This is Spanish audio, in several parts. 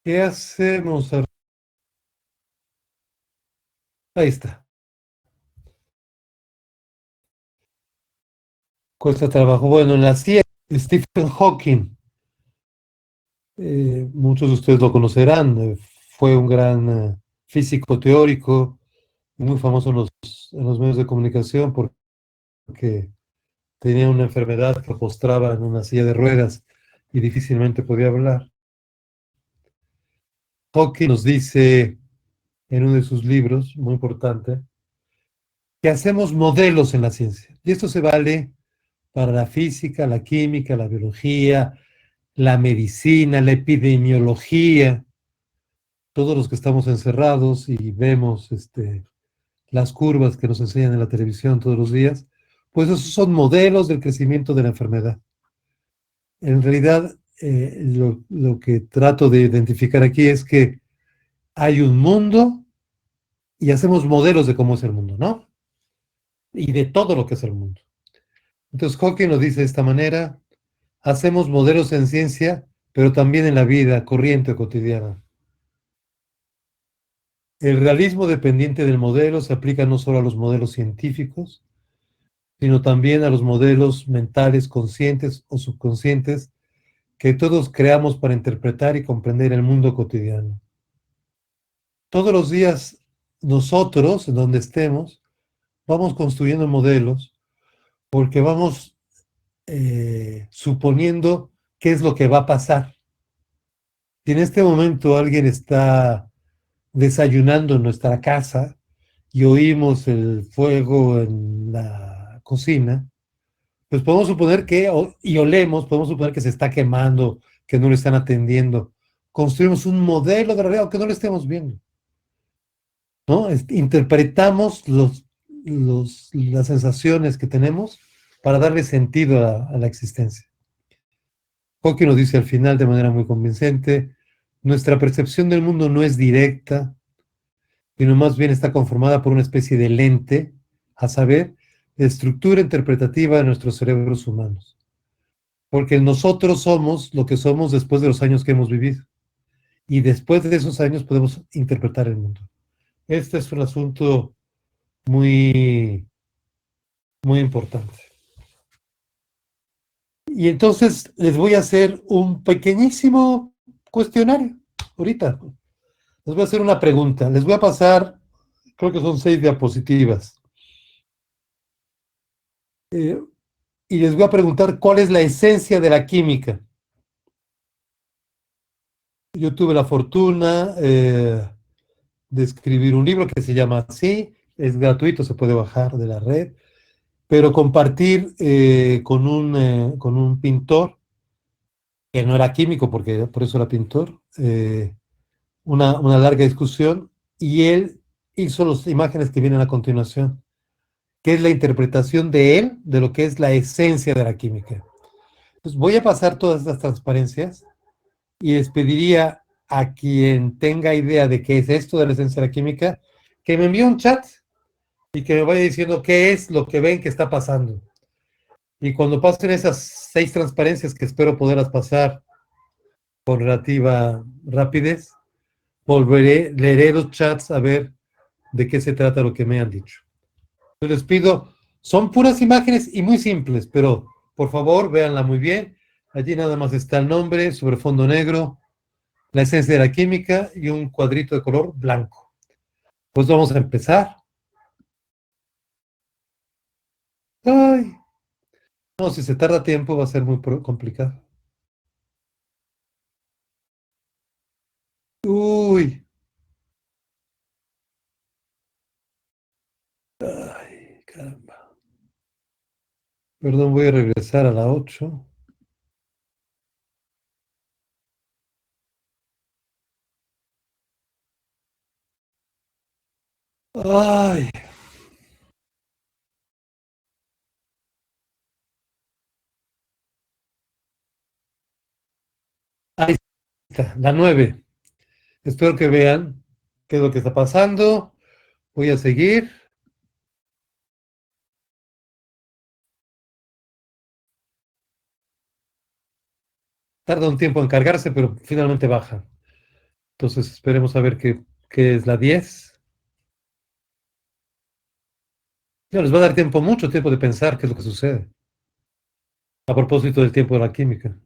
¿Qué hacemos? Ahí está. Cuesta trabajo. Bueno, en la CIA, Stephen Hawking, muchos de ustedes lo conocerán, fue un gran físico teórico, muy famoso en los medios de comunicación porque tenía una enfermedad que lo postraba en una silla de ruedas y difícilmente podía hablar. Hawking nos dice en uno de sus libros, muy importante, que hacemos modelos en la ciencia. Y esto se vale para la física, la química, la biología, la medicina, la epidemiología, todos los que estamos encerrados y vemos las curvas que nos enseñan en la televisión todos los días, pues esos son modelos del crecimiento de la enfermedad. En realidad, lo que trato de identificar aquí es que hay un mundo y hacemos modelos de cómo es el mundo, ¿no? Y de todo lo que es el mundo. Entonces, Hawking lo dice de esta manera: hacemos modelos en ciencia, pero también en la vida corriente o cotidiana. El realismo dependiente del modelo se aplica no solo a los modelos científicos, sino también a los modelos mentales conscientes o subconscientes que todos creamos para interpretar y comprender el mundo cotidiano. Todos los días nosotros, en donde estemos, vamos construyendo modelos porque vamos suponiendo qué es lo que va a pasar. Si en este momento alguien está desayunando en nuestra casa y oímos el fuego en la cocina, pues podemos suponer y olemos, podemos suponer que se está quemando, que no lo están atendiendo. Construimos un modelo de realidad, aunque no lo estemos viendo, ¿no? Interpretamos las sensaciones que tenemos para darle sentido a la existencia. Hawking nos dice al final de manera muy convincente: nuestra percepción del mundo no es directa, sino más bien está conformada por una especie de lente, a saber, de estructura interpretativa de nuestros cerebros humanos. Porque nosotros somos lo que somos después de los años que hemos vivido. Y después de esos años podemos interpretar el mundo. Este es un asunto muy, muy importante. Y entonces les voy a hacer un pequeñísimo cuestionario ahorita. Les voy a hacer una pregunta. Les voy a pasar, creo que son 6 diapositivas. Eh, y les voy a preguntar cuál es la esencia de la química. Yo tuve la fortuna de escribir un libro que se llama así, es gratuito, se puede bajar de la red, pero compartir con un pintor, que no era químico, porque por eso era pintor, una larga discusión, y él hizo las imágenes que vienen a continuación, que es la interpretación de él de lo que es la esencia de la química. Pues voy a pasar todas estas transparencias y les pediría a quien tenga idea de qué es esto de la esencia de la química, que me envíe un chat y que me vaya diciendo qué es lo que ven que está pasando. Y cuando pasen esas 6 transparencias, que espero poderlas pasar con relativa rapidez, volveré, leeré los chats a ver de qué se trata lo que me han dicho. Les pido, son puras imágenes y muy simples, pero por favor, véanla muy bien. Allí nada más está el nombre sobre fondo negro, la esencia de la química y un cuadrito de color blanco. Pues vamos a empezar. Ay, no, si se tarda tiempo va a ser muy complicado. Uy, ay, caramba. Perdón, voy a regresar a la 8. Ay, ahí está, la 9. Espero que vean qué es lo que está pasando. Voy a seguir. Tarda un tiempo en cargarse, pero finalmente baja. Entonces esperemos a ver qué es la 10. Ya les va a dar tiempo, mucho tiempo de pensar qué es lo que sucede. A propósito del tiempo de la química.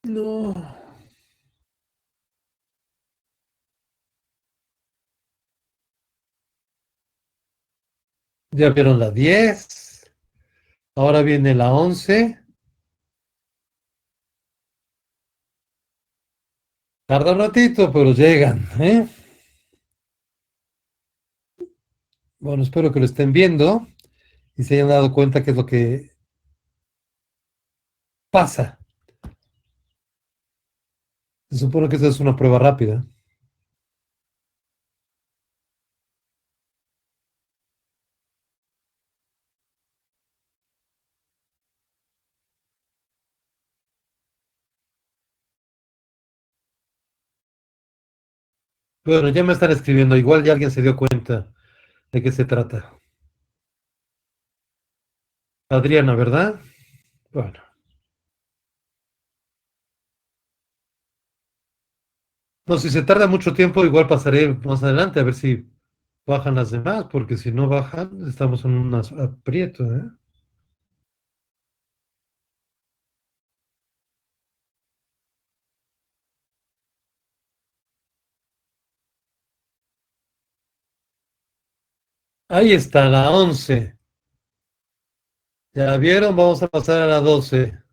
No. Ya vieron la 10. Ahora viene la 11. Tarda un ratito, pero llegan, ¿eh? Bueno, espero que lo estén viendo y se hayan dado cuenta qué es lo que pasa. Se supone que esa es una prueba rápida. Bueno, ya me están escribiendo. Igual ya alguien se dio cuenta de qué se trata. Adriana, ¿verdad? Bueno, no, si se tarda mucho tiempo, igual pasaré más adelante a ver si bajan las demás, porque si no bajan, estamos en un aprieto, ¿eh? Ahí está, la 11. ¿Ya vieron? Vamos a pasar a la 12.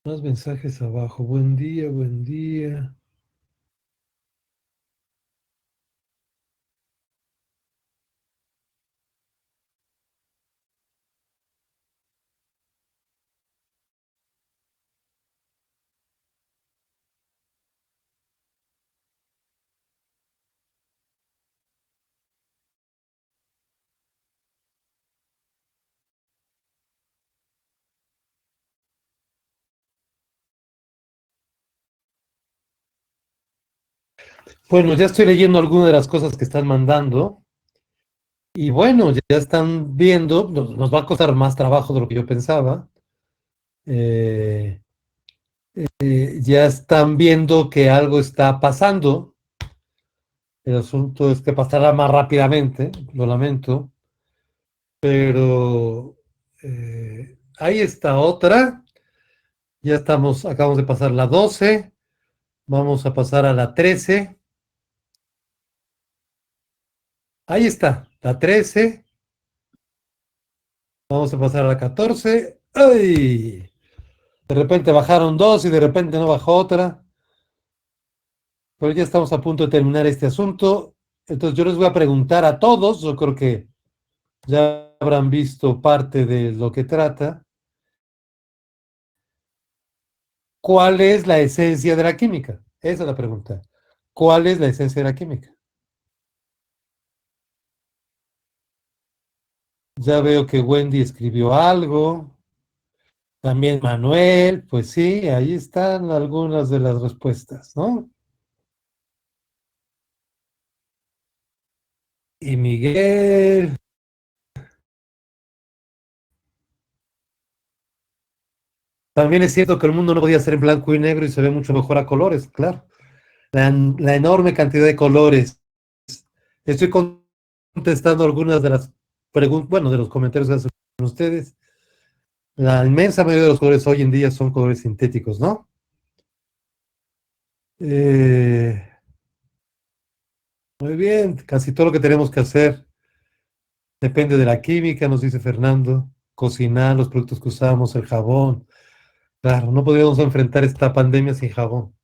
Más mensajes abajo. Buen día, buen día. Bueno, ya estoy leyendo algunas de las cosas que están mandando. Y bueno, ya están viendo, nos va a costar más trabajo de lo que yo pensaba. Eh, ya están viendo que algo está pasando. El asunto es que pasará más rápidamente, lo lamento, pero ahí está otra. Ya estamos, acabamos de pasar la 12. Vamos a pasar a la 13. Ahí está, la 13. Vamos a pasar a la 14. ¡Ay! De repente bajaron dos y de repente no bajó otra. Pero ya estamos a punto de terminar este asunto. Entonces yo les voy a preguntar a todos, yo creo que ya habrán visto parte de lo que trata. ¿Cuál es la esencia de la química? Esa es la pregunta. ¿Cuál es la esencia de la química? Ya veo que Wendy escribió algo. También Manuel, pues sí, ahí están algunas de las respuestas, ¿no? Y Miguel, también es cierto que el mundo no podía ser en blanco y negro y se ve mucho mejor a colores, claro. La enorme cantidad de colores. Estoy contestando algunas de las preguntas, bueno, de los comentarios que hacen ustedes. La inmensa mayoría de los colores hoy en día son colores sintéticos, ¿no? Eh, muy bien, casi todo lo que tenemos que hacer depende de la química, nos dice Fernando. Cocinar, los productos que usamos, el jabón. Claro, no podríamos enfrentar esta pandemia sin jabón.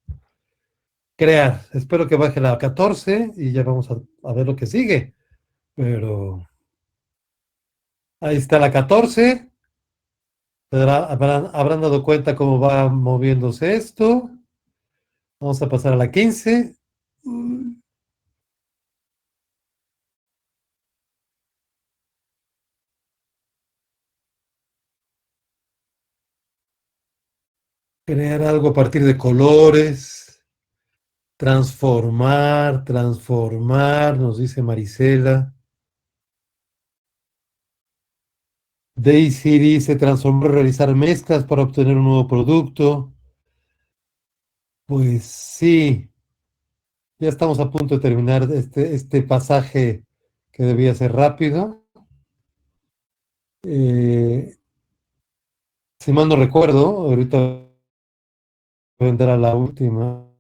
Crear, espero que baje la 14 y ya vamos a ver lo que sigue. Pero Ahí está la 14. Habrán dado cuenta cómo va moviéndose esto. Vamos a pasar a la 15. Crear algo a partir de colores. Transformar, transformar, nos dice Marisela. Daisy dice transformar, realizar mezclas para obtener un nuevo producto. Pues sí, ya estamos a punto de terminar este pasaje que debía ser rápido. Eh, si mal no recuerdo, ahorita vendrá la última.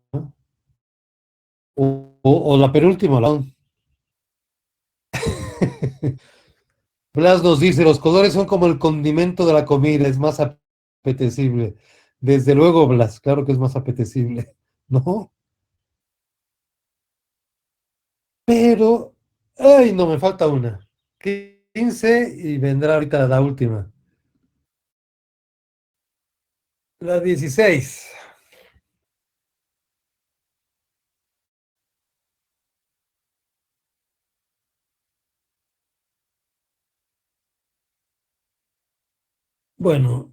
O la penúltima. Blas nos dice, los colores son como el condimento de la comida, es más apetecible. Desde luego, Blas, claro que es más apetecible, ¿no? Pero, ay, no, me falta una. 15 y vendrá ahorita la última. La 16. Bueno,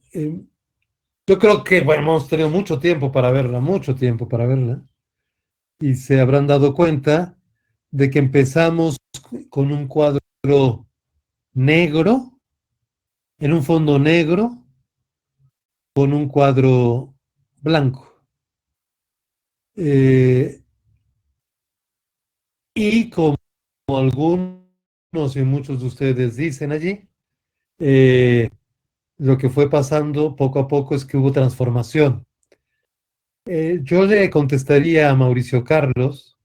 yo creo que, bueno, hemos tenido mucho tiempo para verla, y se habrán dado cuenta de que empezamos con un cuadro negro, en un fondo negro, con un cuadro blanco. Eh, y como algunos y muchos de ustedes dicen allí, eh, lo que fue pasando poco a poco es que hubo transformación. Yo le contestaría a Mauricio Carlos,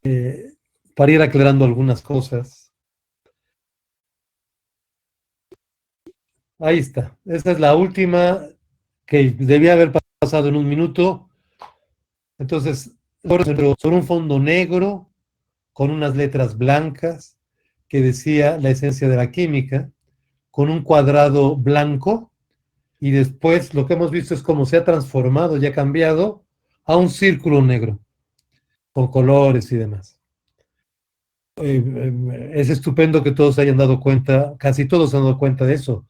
eh, para ir aclarando algunas cosas. Ahí está. Esta es la última que debía haber pasado en un minuto. Entonces, sobre un fondo negro con unas letras blancas que decía la esencia de la química, con un cuadrado blanco, y después lo que hemos visto es cómo se ha transformado y ha cambiado a un círculo negro, con colores y demás. Es estupendo que todos se hayan dado cuenta, casi todos se han dado cuenta de eso.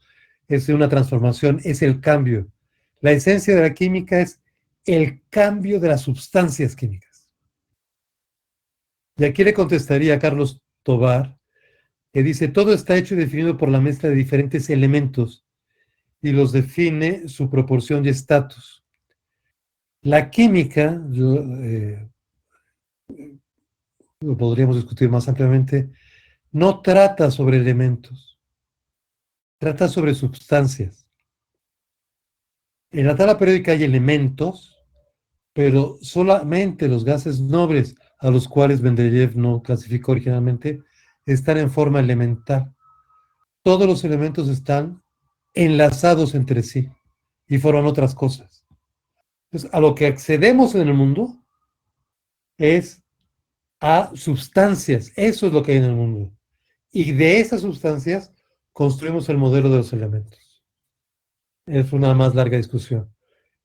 Es una transformación, es el cambio. La esencia de la química es el cambio de las sustancias químicas. Y aquí le contestaría a Carlos Tobar, que dice, todo está hecho y definido por la mezcla de diferentes elementos y los define su proporción y estatus. La química, lo podríamos discutir más ampliamente, no trata sobre elementos, trata sobre sustancias. En la tabla periódica hay elementos, pero solamente los gases nobles, a los cuales Mendeleev no clasificó originalmente, están en forma elemental. Todos los elementos están enlazados entre sí y forman otras cosas. Entonces, a lo que accedemos en el mundo es a sustancias. Eso es lo que hay en el mundo. Y de esas sustancias construimos el modelo de los elementos. Es una más larga discusión.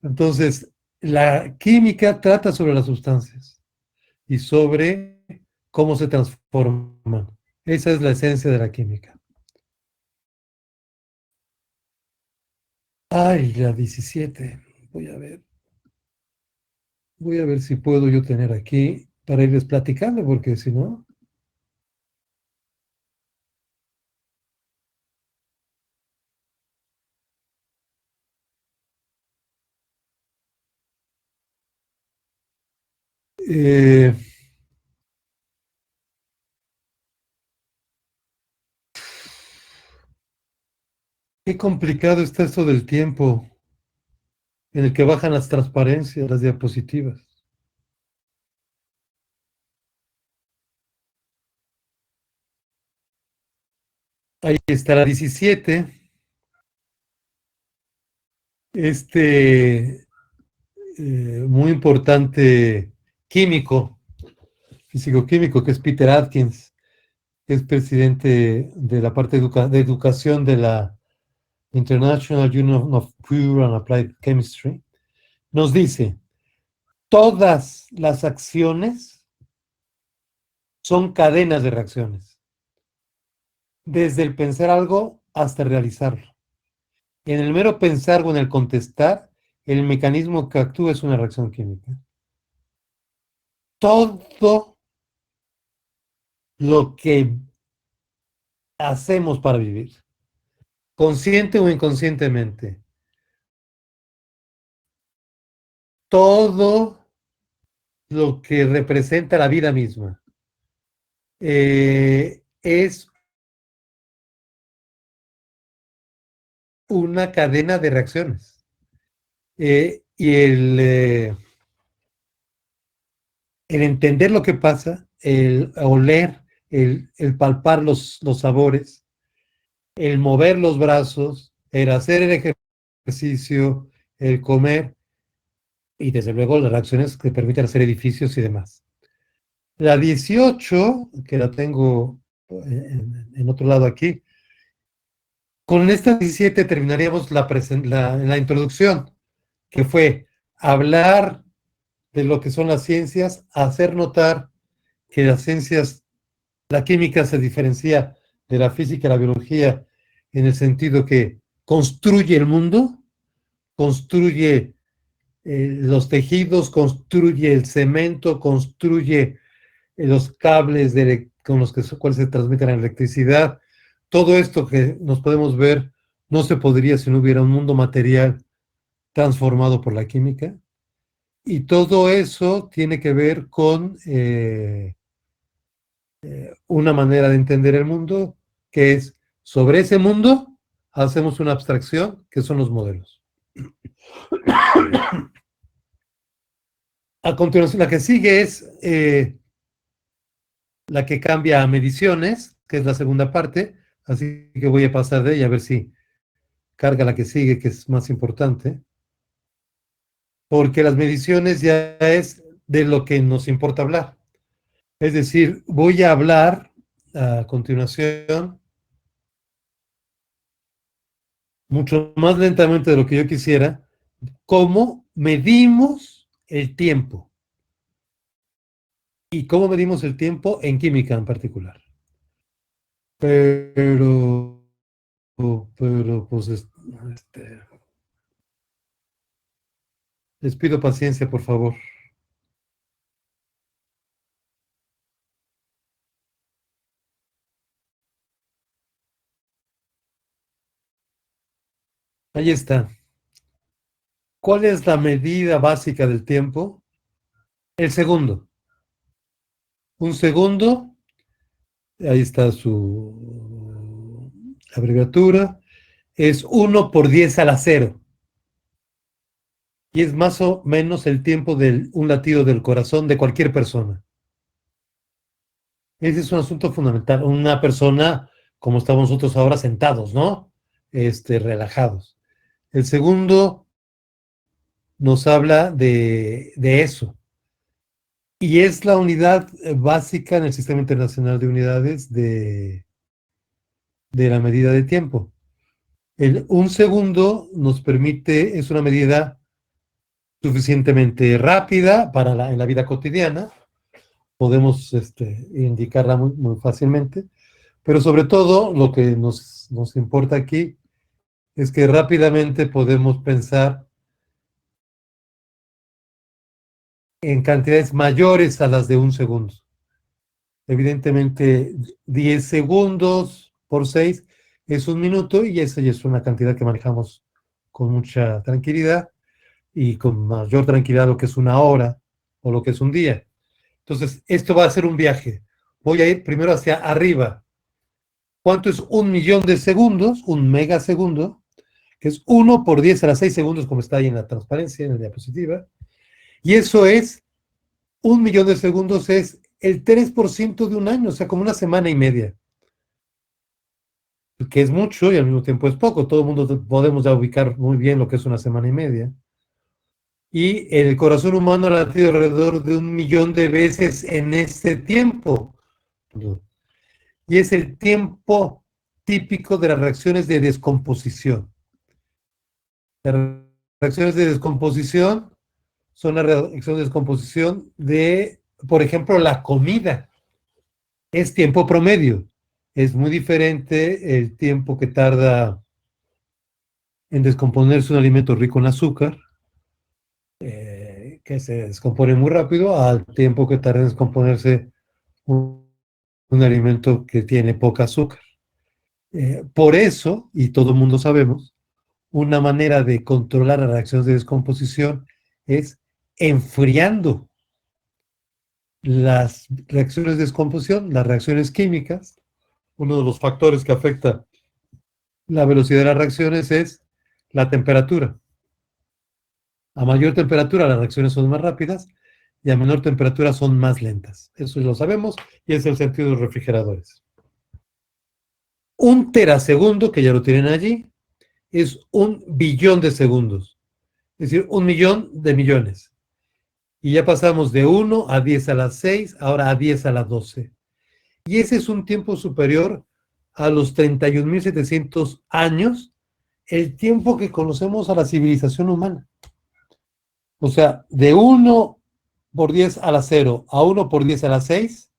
Entonces, la química trata sobre las sustancias y sobre cómo se transforman. Esa es la esencia de la química. Ay, la 17. Voy a ver. Voy a ver si puedo yo tener aquí para irles platicando, porque si no, eh, qué complicado está esto del tiempo en el que bajan las transparencias, las diapositivas. Ahí está la 17. Este muy importante químico, físico-químico, que es Peter Atkins. es presidente de la parte de educación de la International Union of Pure and Applied Chemistry, nos dice, todas las acciones son cadenas de reacciones, desde el pensar algo hasta realizarlo. En el mero pensar o en el contestar, el mecanismo que actúa es una reacción química. Todo lo que hacemos para vivir, consciente o inconscientemente, todo lo que representa la vida misma, es una cadena de reacciones. Y el entender lo que pasa, el oler, el palpar los sabores, el mover los brazos, el hacer el ejercicio, el comer y desde luego las reacciones que permiten hacer edificios y demás. La 18, que la tengo en otro lado aquí, con esta 17 terminaríamos la introducción, que fue hablar de lo que son las ciencias, hacer notar que las ciencias, la química se diferencia de la física y la biología en el sentido que construye el mundo, construye los tejidos, construye el cemento, construye los cables con los cuales se transmite la electricidad. Todo esto que nos podemos ver no se podría si no hubiera un mundo material transformado por la química. Y todo eso tiene que ver con una manera de entender el mundo, que es sobre ese mundo hacemos una abstracción, que son los modelos. A continuación, la que sigue es la que cambia a mediciones, que es la segunda parte, así que voy a pasar de ella a ver si carga la que sigue, que es más importante, porque las mediciones ya es de lo que nos importa hablar. Es decir, voy a hablar a continuación mucho más lentamente de lo que yo quisiera, cómo medimos el tiempo y cómo medimos el tiempo en química en particular. Pero, pues, les pido paciencia, por favor. Ahí está. ¿Cuál es la medida básica del tiempo? El segundo. Un segundo, ahí está su abreviatura, es 1 por 10 a la 0. Y es más o menos el tiempo de un latido del corazón de cualquier persona. Ese es un asunto fundamental. Una persona, como estamos nosotros ahora sentados, ¿no? Relajados. El segundo nos habla de eso. Y es la unidad básica en el Sistema Internacional de Unidades de la medida de tiempo. Un segundo nos permite, es una medida suficientemente rápida en la vida cotidiana, podemos indicarla muy, muy fácilmente, pero sobre todo lo que nos importa aquí es que rápidamente podemos pensar en cantidades mayores a las de un segundo. Evidentemente, 10 segundos por 6 es un minuto y esa ya es una cantidad que manejamos con mucha tranquilidad y con mayor tranquilidad lo que es una hora o lo que es un día. Entonces, esto va a ser un viaje. Voy a ir primero hacia arriba. ¿Cuánto es 1 millón de segundos? Un megasegundo, que es 1 por 10 a la 6 segundos, como está ahí en la transparencia, en la diapositiva. Y eso es, 1 millón de segundos es el 3% de un año, o sea, como una semana y media. Que es mucho y al mismo tiempo es poco. Todo el mundo podemos ya ubicar muy bien lo que es una semana y media. Y el corazón humano ha latido alrededor de 1 millón de veces en este tiempo. y es el tiempo típico de las reacciones de descomposición. Las reacciones de descomposición son las reacciones de descomposición de, por ejemplo, la comida. Es tiempo promedio. Es muy diferente el tiempo que tarda en descomponerse un alimento rico en azúcar, que se descompone muy rápido, al tiempo que tarda en descomponerse un alimento que tiene poca azúcar. Por eso, y todo el mundo sabemos, una manera de controlar las reacciones de descomposición es enfriando las reacciones de descomposición, las reacciones químicas. Uno de los factores que afecta la velocidad de las reacciones es la temperatura. A mayor temperatura las reacciones son más rápidas y a menor temperatura son más lentas. Eso lo sabemos y es el sentido de los refrigeradores. Un terasegundo, que ya lo tienen allí, es un billón de segundos. Es decir, un millón de millones. Y ya pasamos de 1 a 10 a la 6, ahora a 10 a la 12. Y ese es un tiempo superior a los 31.700 años, el tiempo que conocemos a la civilización humana. O sea, de 1 por 10 a la 0 a 1 por 10 a la 6,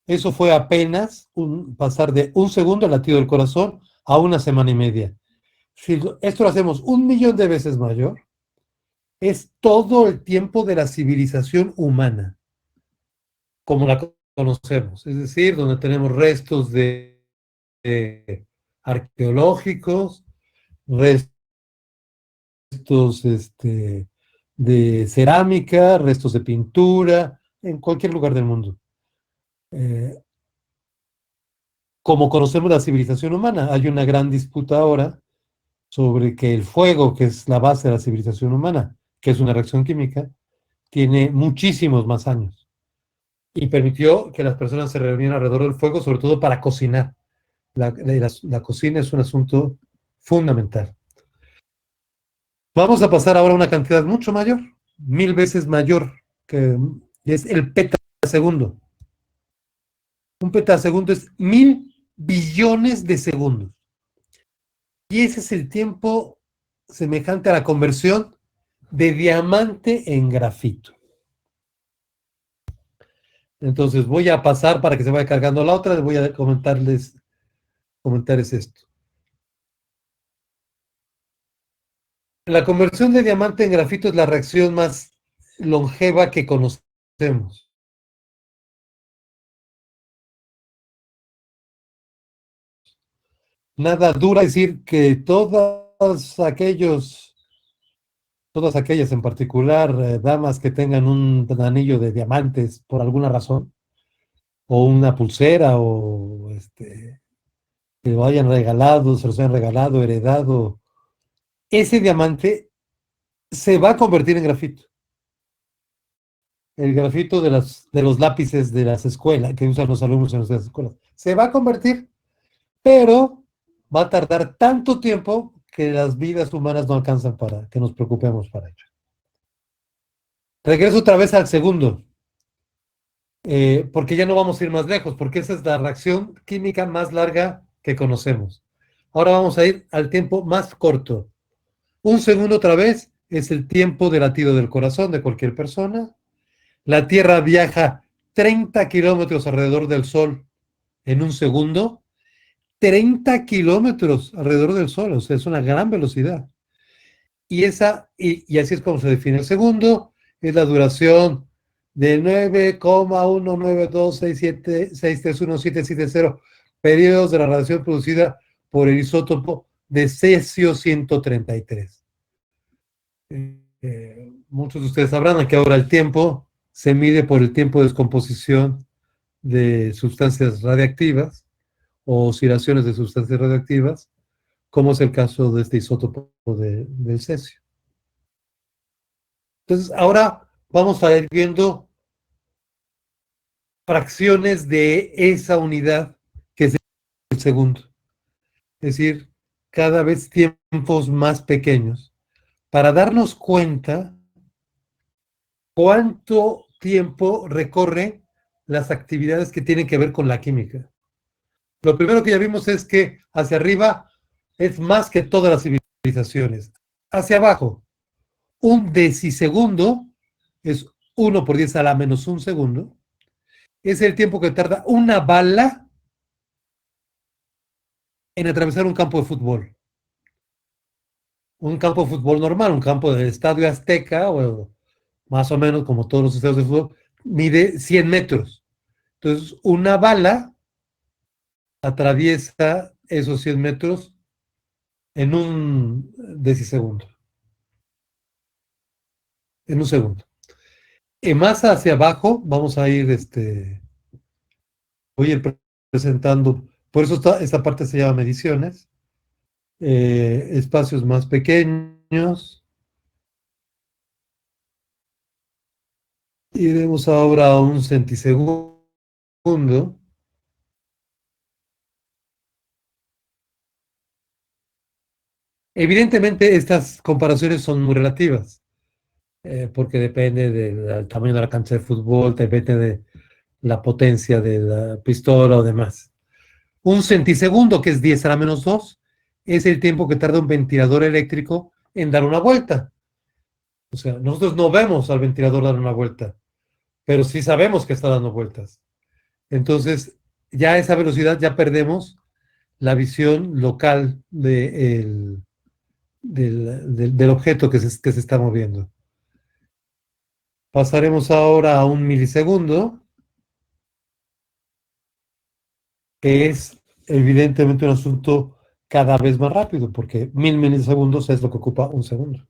eso fue apenas pasar de un segundo al latido del corazón a una semana y media. Si esto lo hacemos un millón de veces mayor, es todo el tiempo de la civilización humana, como la conocemos. Es decir, donde tenemos restos de arqueológicos, restos de cerámica, restos de pintura, en cualquier lugar del mundo. Eh, como conocemos la civilización humana, hay una gran disputa ahora sobre que el fuego, que es la base de la civilización humana, que es una reacción química, tiene muchísimos más años y permitió que las personas se reunieran alrededor del fuego, sobre todo para cocinar. La cocina es un asunto fundamental. Vamos a pasar ahora a una cantidad mucho mayor, 1000 veces mayor, que es el petasegundo. Un petasegundo es 1000 billones de segundos. Y ese es el tiempo semejante a la conversión de diamante en grafito. Entonces voy a pasar para que se vaya cargando la otra, les voy a comentarles esto. La conversión de diamante en grafito es la reacción más longeva que conocemos. Nada dura decir que todas aquellas en particular, damas que tengan un anillo de diamantes por alguna razón, o una pulsera, o que lo hayan regalado, se los hayan regalado, heredado, ese diamante se va a convertir en grafito. El grafito de los lápices de las escuelas, que usan los alumnos en las escuelas, se va a convertir, pero va a tardar tanto tiempo que las vidas humanas no alcanzan para que nos preocupemos para ello. Regreso otra vez al segundo, porque ya no vamos a ir más lejos, porque esa es la reacción química más larga que conocemos. Ahora vamos a ir al tiempo más corto. Un segundo otra vez es el tiempo de latido del corazón de cualquier persona. La Tierra viaja 30 kilómetros alrededor del Sol en un segundo. 30 kilómetros alrededor del Sol, o sea, es una gran velocidad. Y así es como se define el segundo, es la duración de 9,19267631770 periodos de la radiación producida por el isótopo de cesio 133. Muchos de ustedes sabrán que ahora el tiempo se mide por el tiempo de descomposición de sustancias radiactivas o oscilaciones de sustancias radiactivas, como es el caso de este isótopo del cesio. Entonces, ahora vamos a ir viendo fracciones de esa unidad que es el segundo. Es decir, cada vez tiempos más pequeños, para darnos cuenta cuánto tiempo recorre las actividades que tienen que ver con la química. Lo primero que ya vimos es que hacia arriba es más que todas las civilizaciones. Hacia abajo, un decisegundo es 1 por 10 a la menos 1 segundo. Es el tiempo que tarda una bala en atravesar un campo de fútbol. Un campo de fútbol normal, un campo del Estadio Azteca, o más o menos como todos los estadios de fútbol, mide 100 metros. Entonces, una bala atraviesa esos 100 metros en un decisegundo, en un segundo. Y más hacia abajo, vamos a ir, voy a ir presentando, por eso esta parte se llama mediciones, espacios más pequeños. Iremos ahora a un centisegundo. Evidentemente, estas comparaciones son muy relativas, porque depende del tamaño de la cancha de fútbol, depende de la potencia de la pistola o demás. Un centisegundo, que es 10 a la menos 2, es el tiempo que tarda un ventilador eléctrico en dar una vuelta. O sea, nosotros no vemos al ventilador dar una vuelta, pero sí sabemos que está dando vueltas. Entonces, ya a esa velocidad ya perdemos la visión local del objeto que se está moviendo. Pasaremos ahora a un milisegundo, que es evidentemente un asunto cada vez más rápido, porque 1000 milisegundos es lo que ocupa un segundo.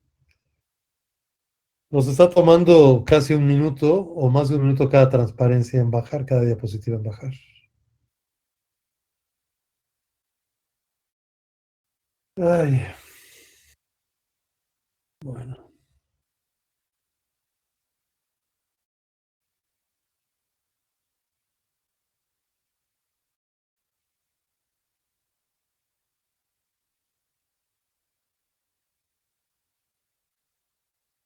Nos está tomando casi un minuto o más de un minuto cada transparencia en bajar, cada diapositiva en bajar. Ay, bueno.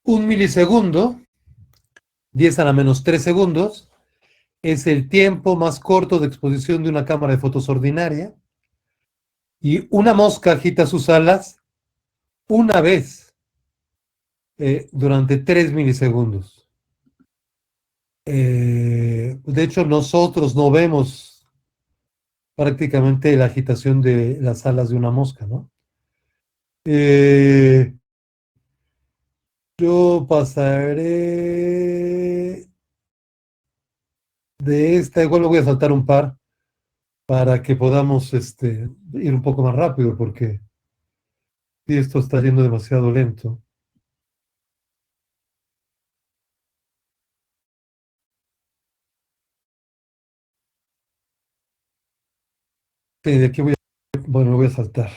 Un milisegundo, 10 a la menos 3 segundos, es el tiempo más corto de exposición de una cámara de fotos ordinaria. Y una mosca agita sus alas una vez durante 3 milisegundos. De hecho, nosotros no vemos prácticamente la agitación de las alas de una mosca, ¿no? Eh, yo pasaré de esta, igual me voy a saltar un par para que podamos ir un poco más rápido, porque si esto está yendo demasiado lento. Sí, de aquí bueno, me voy a saltar.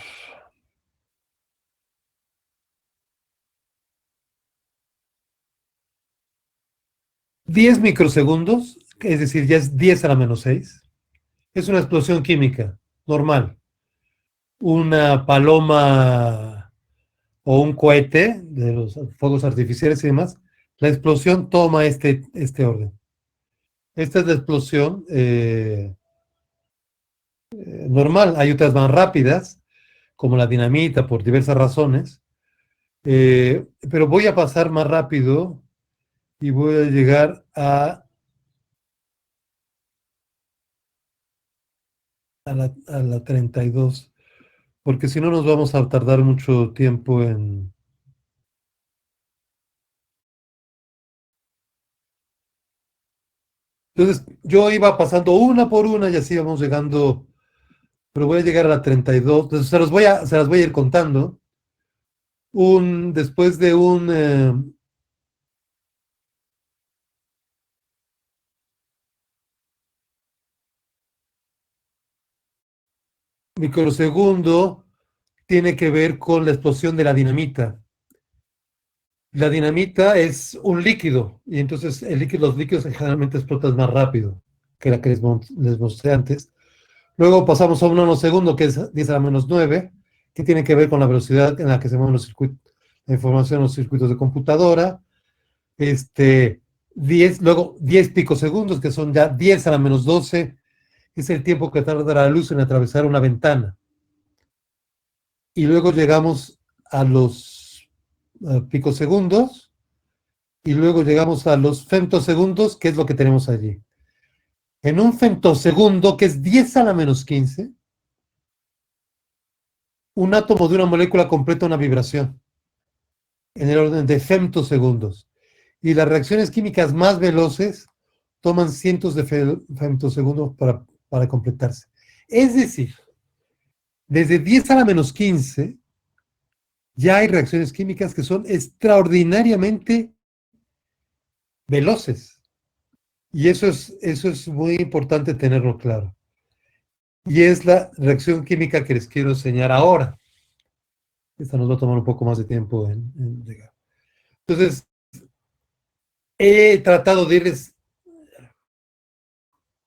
10 microsegundos, es decir, ya es 10 a la menos 6. Es una explosión química normal. Una paloma o un cohete de los fuegos artificiales y demás, la explosión toma este orden. Esta es la explosión normal. Hay otras más rápidas, como la dinamita, por diversas razones. Pero voy a pasar más rápido y voy a llegar a la 32, porque si no nos vamos a tardar mucho tiempo en... Entonces, yo iba pasando una por una y así vamos llegando, pero voy a llegar a la 32. Entonces, se las voy a ir contando. Después de un microsegundo, tiene que ver con la explosión de la dinamita. La dinamita es un líquido, y entonces los líquidos generalmente explotan más rápido que la que les mostré antes. Luego pasamos a un nanosegundo, que es 10 a la menos 9, que tiene que ver con la velocidad en la que se mueven los circuitos, la información en los circuitos de computadora. 10, luego 10 picosegundos, que son ya 10 a la menos 12, es el tiempo que tarda la luz en atravesar una ventana. Y luego llegamos a los picosegundos, y luego llegamos a los femtosegundos, que es lo que tenemos allí. En un femtosegundo, que es 10 a la menos 15, un átomo de una molécula completa una vibración en el orden de femtosegundos. Y las reacciones químicas más veloces toman cientos de femtosegundos para completarse. Es decir, desde 10 a la menos 15 ya hay reacciones químicas que son extraordinariamente veloces. Y eso es muy importante tenerlo claro. Y es la reacción química que les quiero enseñar ahora. Esta nos va a tomar un poco más de tiempo en llegar. Entonces, he tratado de irles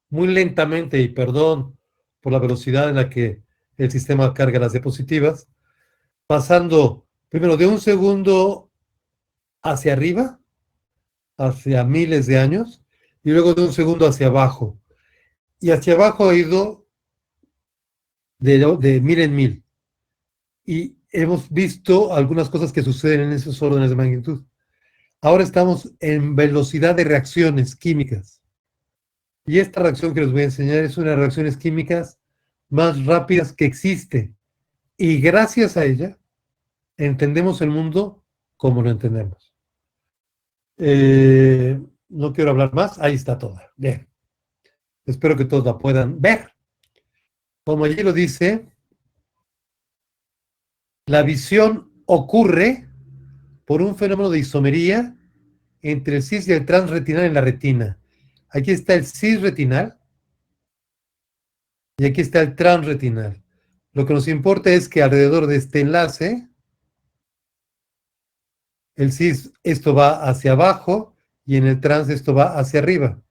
muy lentamente, y perdón por la velocidad en la que el sistema carga las diapositivas, pasando primero de un segundo hacia arriba, hacia miles de años, y luego de un segundo hacia abajo. Y hacia abajo ha ido de mil en mil. Y hemos visto algunas cosas que suceden en esos órdenes de magnitud. Ahora estamos en velocidad de reacciones químicas. Y esta reacción que les voy a enseñar es una de las reacciones químicas más rápidas que existe. Y gracias a ella entendemos el mundo como lo entendemos. No quiero hablar más. Ahí está toda. Bien. Espero que todos la puedan ver. Como allí lo dice, la visión ocurre por un fenómeno de isomería entre el cis y el transretinal en la retina. Aquí está el cis retinal y aquí está el transretinal. Lo que nos importa es que alrededor de este enlace, el cis, esto va hacia abajo, y en el trans esto va hacia arriba.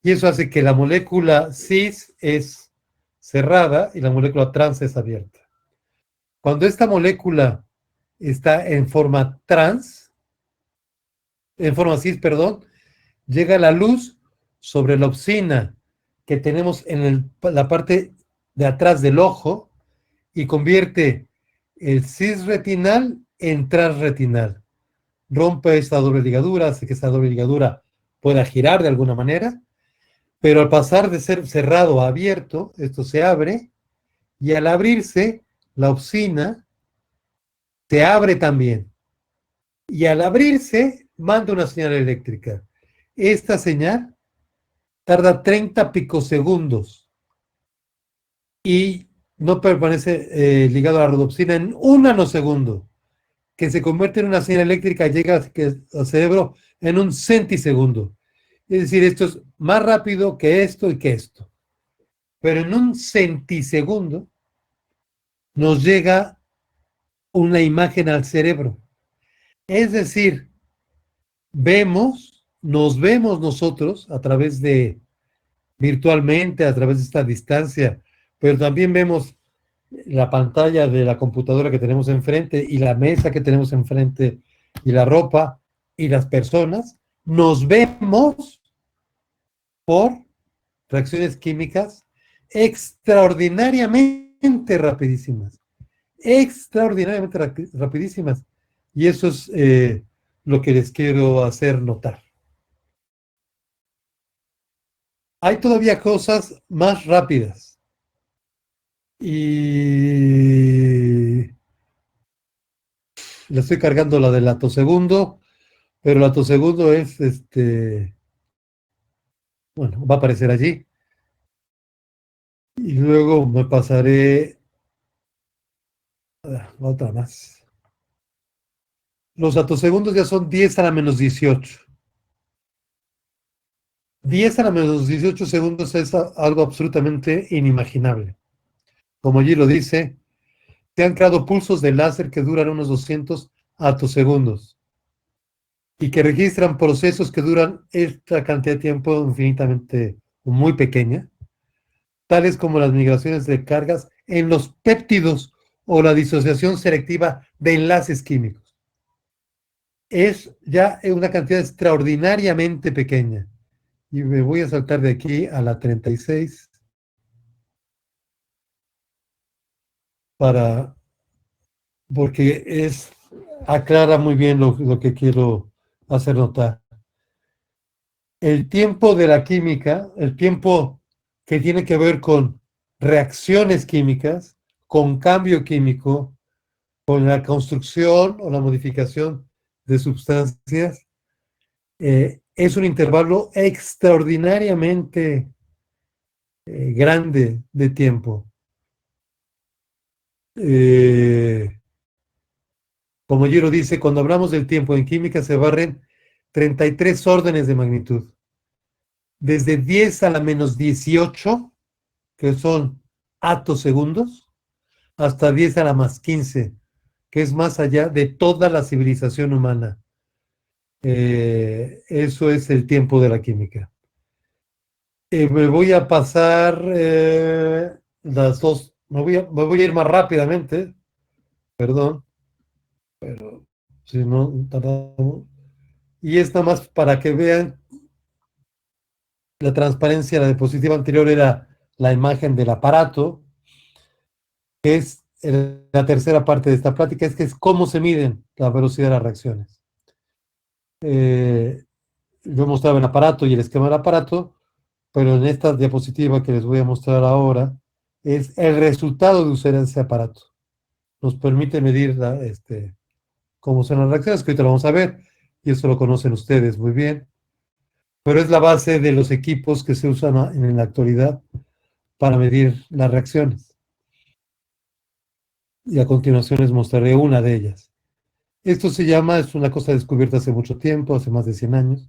Y eso hace que la molécula cis es cerrada y la molécula trans es abierta. Cuando esta molécula está en forma trans, en forma cis, perdón, llega la luz sobre la opsina que tenemos en la parte de atrás del ojo y convierte el cis retinal en transretinal. Rompe esta doble ligadura, hace que esta doble ligadura pueda girar de alguna manera, pero al pasar de ser cerrado a abierto, esto se abre, y al abrirse, la opsina se abre también. Y al abrirse, manda una señal eléctrica. Esta señal tarda 30 picosegundos y no permanece ligado a la rodopsina en un nanosegundo, que se convierte en una señal eléctrica y llega al cerebro en un centisegundo. Es decir, esto es más rápido que esto y que esto. Pero en un centisegundo nos llega una imagen al cerebro. Es decir, nos vemos nosotros a través de virtualmente, a través de esta distancia, pero también vemos la pantalla de la computadora que tenemos enfrente y la mesa que tenemos enfrente y la ropa y las personas. Nos vemos por reacciones químicas extraordinariamente rapidísimas, extraordinariamente rapidísimas. Y eso es lo que les quiero hacer notar. Hay todavía cosas más rápidas. Y le estoy cargando la del atosegundo, pero el atosegundo es bueno, va a aparecer allí. Y luego me pasaré otra más. Los atosegundos ya son 10 a la menos 18. 10 a la menos 18 segundos es algo absolutamente inimaginable. Como allí lo dice, se han creado pulsos de láser que duran unos 200 atosegundos y que registran procesos que duran esta cantidad de tiempo infinitamente muy pequeña, tales como las migraciones de cargas en los péptidos o la disociación selectiva de enlaces químicos. Es ya una cantidad extraordinariamente pequeña. Y me voy a saltar de aquí a la 36. porque aclara muy bien lo que quiero hacer notar. El tiempo de la química, el tiempo que tiene que ver con reacciones químicas, con cambio químico, con la construcción o la modificación de sustancias, es un intervalo extraordinariamente grande de tiempo. Como Giro dice, cuando hablamos del tiempo en química se barren 33 órdenes de magnitud. Desde 10 a la menos 18, que son atosegundos, hasta 10 a la más 15, que es más allá de toda la civilización humana. Eso es el tiempo de la química. Me voy a pasar las dos, me voy a ir más rápidamente, perdón, si no tardamos. Y es nada más para que vean la transparencia. La diapositiva anterior era la imagen del aparato, que es la tercera parte de esta plática, es que es cómo se miden la velocidad de las reacciones. Yo mostraba el aparato y el esquema del aparato, pero en esta diapositiva que les voy a mostrar ahora es el resultado de usar ese aparato. Nos permite medir cómo son las reacciones, que ahorita lo vamos a ver, y eso lo conocen ustedes muy bien, pero es la base de los equipos que se usan en la actualidad para medir las reacciones. Y a continuación les mostraré una de ellas. Esto es una cosa descubierta hace mucho tiempo, hace más de 100 años,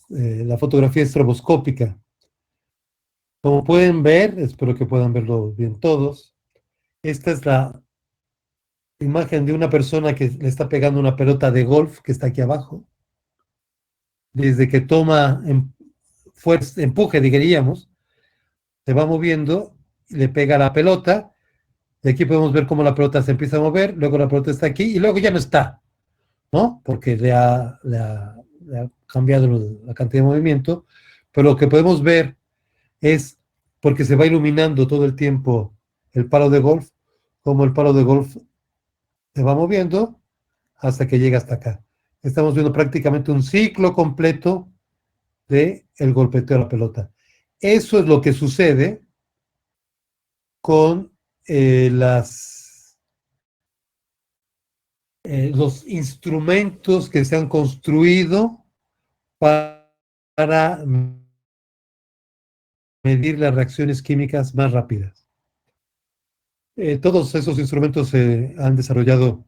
la fotografía estroboscópica. Como pueden ver, espero que puedan verlo bien todos, esta es la imagen de una persona que le está pegando una pelota de golf que está aquí abajo. Desde que toma fuerza, empuje, diríamos, se va moviendo, le pega la pelota, y aquí podemos ver cómo la pelota se empieza a mover, luego la pelota está aquí y luego ya no está, ¿no? Porque le ha cambiado la cantidad de movimiento, pero lo que podemos ver es, porque se va iluminando todo el tiempo el palo de golf, como el palo de golf se va moviendo hasta que llega hasta acá. Estamos viendo prácticamente un ciclo completo de el golpeteo de la pelota. Eso es lo que sucede con los instrumentos que se han construido para medir las reacciones químicas más rápidas. Todos esos instrumentos se han desarrollado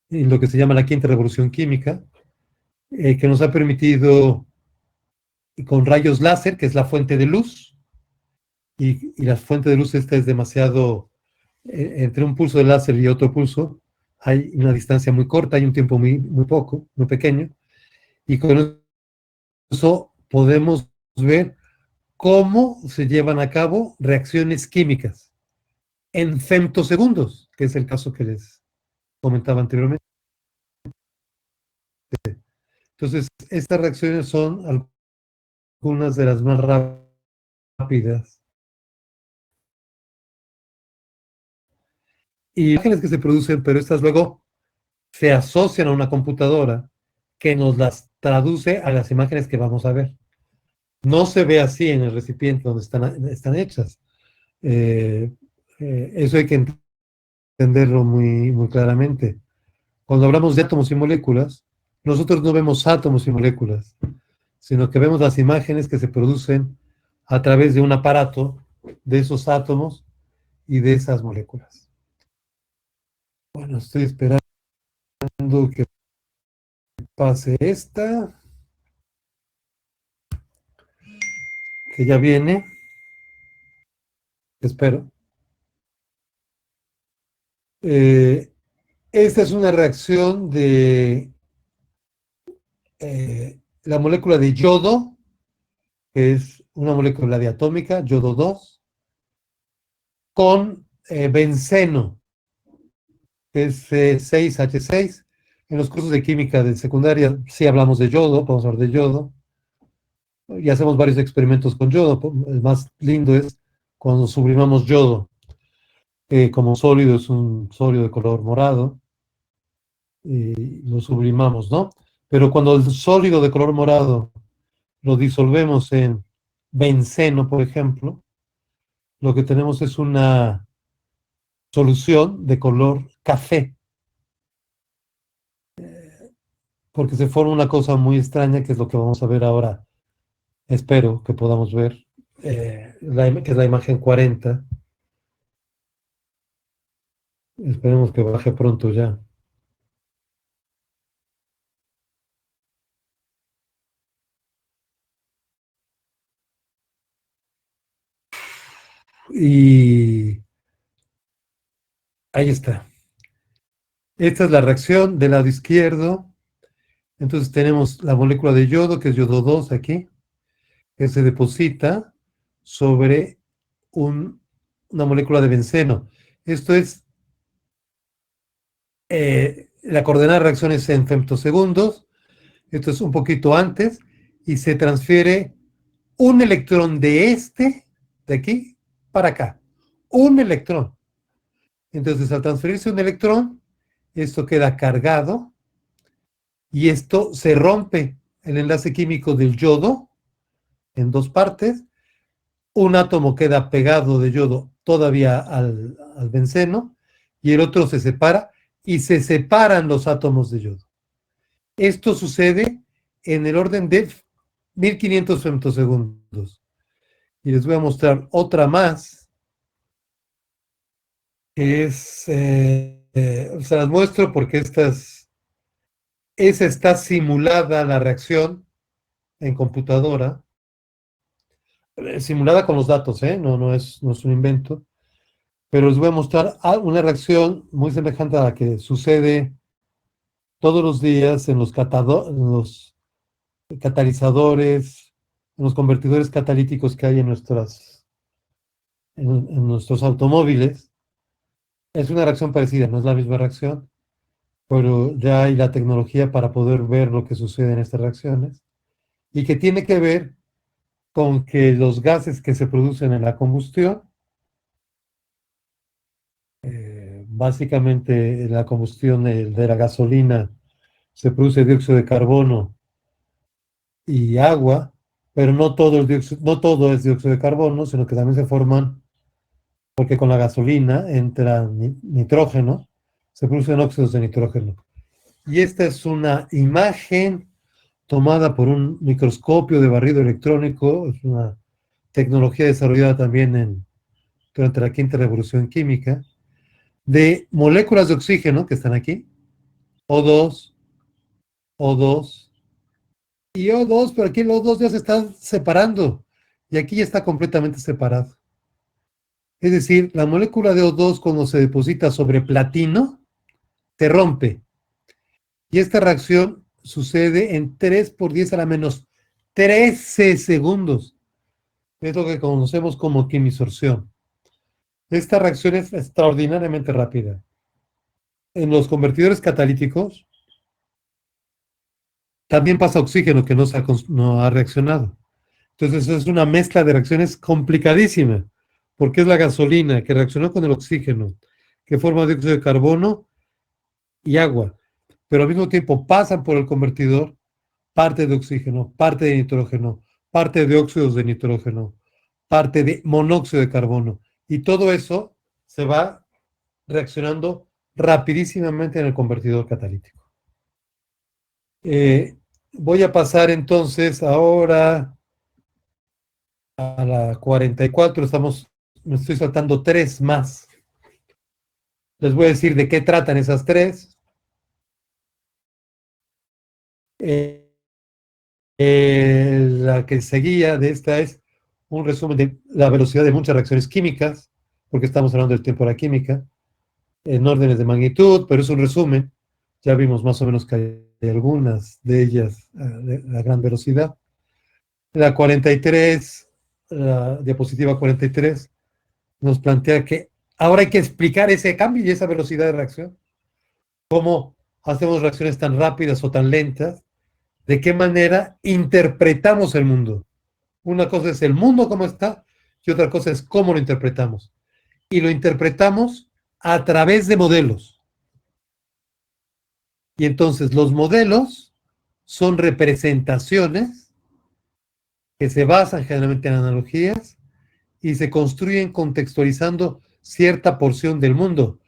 en lo que se llama la quinta revolución química, que nos ha permitido con rayos láser, que es la fuente de luz, y la fuente de luz esta es demasiado, entre un pulso de láser y otro pulso, hay una distancia muy corta, hay un tiempo muy poco, muy pequeño, y con eso podemos ver cómo se llevan a cabo reacciones químicas en femtosegundos, que es el caso que les comentaba anteriormente. Entonces, estas reacciones son algunas de las más rápidas. Y imágenes que se producen, pero estas luego se asocian a una computadora que nos las traduce a las imágenes que vamos a ver. No se ve así en el recipiente donde están hechas. Eso hay que entenderlo muy claramente. Cuando hablamos de átomos y moléculas, nosotros no vemos átomos y moléculas, sino que vemos las imágenes que se producen a través de un aparato de esos átomos y de esas moléculas. Bueno, estoy esperando que pase esta, que ya viene, espero. Esta es una reacción de la molécula de yodo, que es una molécula diatómica, yodo 2, con benceno, que es C6H6. En los cursos de química de secundaria sí hablamos de yodo, vamos a hablar de yodo, y hacemos varios experimentos con yodo. El más lindo es cuando sublimamos yodo. como sólido es un sólido de color morado, y lo sublimamos, ¿no? Pero cuando el sólido de color morado lo disolvemos en benceno, por ejemplo, lo que tenemos es una solución de color café, porque se forma una cosa muy extraña, que es lo que vamos a ver ahora. Espero que podamos ver, que es la imagen 40. Esperemos que baje pronto ya. Y ahí está. Esta es la reacción del lado izquierdo. Entonces tenemos la molécula de yodo, que es yodo 2 aquí, que se deposita sobre una molécula de benceno. Esto es, la coordenada de reacción es en femtosegundos. Esto es un poquito antes y se transfiere un electrón de aquí, para acá. Un electrón. Entonces, al transferirse un electrón, esto queda cargado y esto se rompe el enlace químico del yodo en dos partes. Un átomo queda pegado de yodo todavía al benceno y el otro se separa y se separan los átomos de yodo. Esto sucede en el orden de 1500 femtosegundos. Y les voy a mostrar otra más, que es, se las muestro porque esa está simulada la reacción en computadora, simulada con los datos, no es un invento, pero les voy a mostrar una reacción muy semejante a la que sucede todos los días en los catalizadores, en los convertidores catalíticos que hay en nuestros automóviles. Es una reacción parecida, no es la misma reacción, pero ya hay la tecnología para poder ver lo que sucede en estas reacciones y que tiene que ver con que los gases que se producen en la combustión, básicamente en la combustión de la gasolina se produce dióxido de carbono y agua, pero no todo es dióxido de carbono, sino que también se forman, porque con la gasolina entra nitrógeno, se producen óxidos de nitrógeno. Y esta es una imagen tomada por un microscopio de barrido electrónico, es una tecnología desarrollada también durante la quinta revolución química, de moléculas de oxígeno que están aquí, O2, O2 y O2, pero aquí el O2 ya se está separando y aquí ya está completamente separado. Es decir, la molécula de O2 cuando se deposita sobre platino, se rompe. Y esta reacción sucede en 3 por 10 a la menos 13 segundos. Es lo que conocemos como quimisorción. Esta reacción es extraordinariamente rápida. En los convertidores catalíticos también pasa oxígeno que no ha reaccionado. Entonces es una mezcla de reacciones complicadísima, porque es la gasolina que reaccionó con el oxígeno, que forma dióxido de carbono y agua, pero al mismo tiempo pasan por el convertidor parte de oxígeno, parte de nitrógeno, parte de óxidos de nitrógeno, parte de monóxido de carbono, y todo eso se va reaccionando rapidísimamente en el convertidor catalítico. Voy a pasar entonces ahora a la 44, me estoy saltando tres más. Les voy a decir de qué tratan esas tres. Eh, la que seguía de esta es un resumen de la velocidad de muchas reacciones químicas, porque estamos hablando del tiempo de la química, en órdenes de magnitud, pero es un resumen. Ya vimos más o menos que hay algunas de ellas a gran velocidad. La 43, la diapositiva 43, nos plantea que ahora hay que explicar ese cambio y esa velocidad de reacción. ¿Cómo hacemos reacciones tan rápidas o tan lentas? ¿De qué manera interpretamos el mundo? Una cosa es el mundo como está y otra cosa es cómo lo interpretamos. y lo interpretamos a través de modelos. Y entonces los modelos son representaciones que se basan generalmente en analogías y se construyen contextualizando cierta porción del mundo.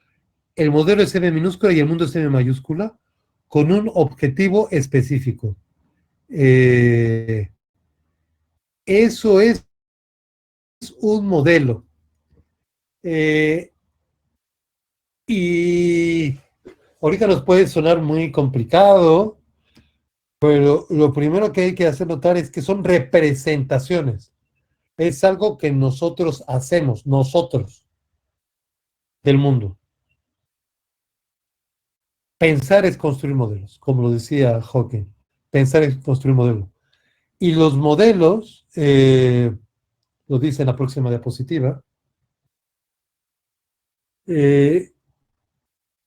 El modelo es M minúscula y el mundo es M mayúscula con un objetivo específico. Eso es un modelo. Y ahorita nos puede sonar muy complicado, pero lo primero que hay que hacer notar es que son representaciones. Es algo que nosotros hacemos, nosotros, del mundo. Pensar es construir modelos, como lo decía Hawking. Pensar es construir modelos. Y los modelos, lo dice en la próxima diapositiva,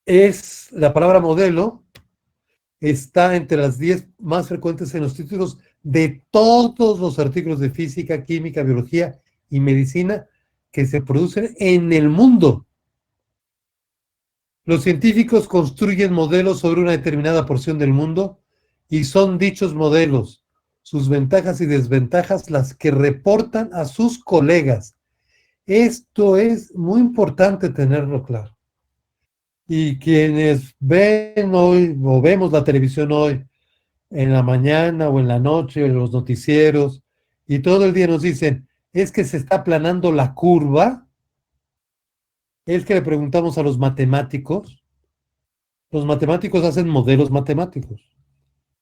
es la palabra modelo, está entre las 10 más frecuentes en los títulos de todos los artículos de física, química, biología y medicina que se producen en el mundo. Los científicos construyen modelos sobre una determinada porción del mundo y son dichos modelos, sus ventajas y desventajas, las que reportan a sus colegas. Esto es muy importante tenerlo claro. Y quienes ven hoy o vemos la televisión hoy, en la mañana o en la noche, en los noticieros, y todo el día nos dicen, es que se está aplanando la curva, es que le preguntamos a los matemáticos hacen modelos matemáticos,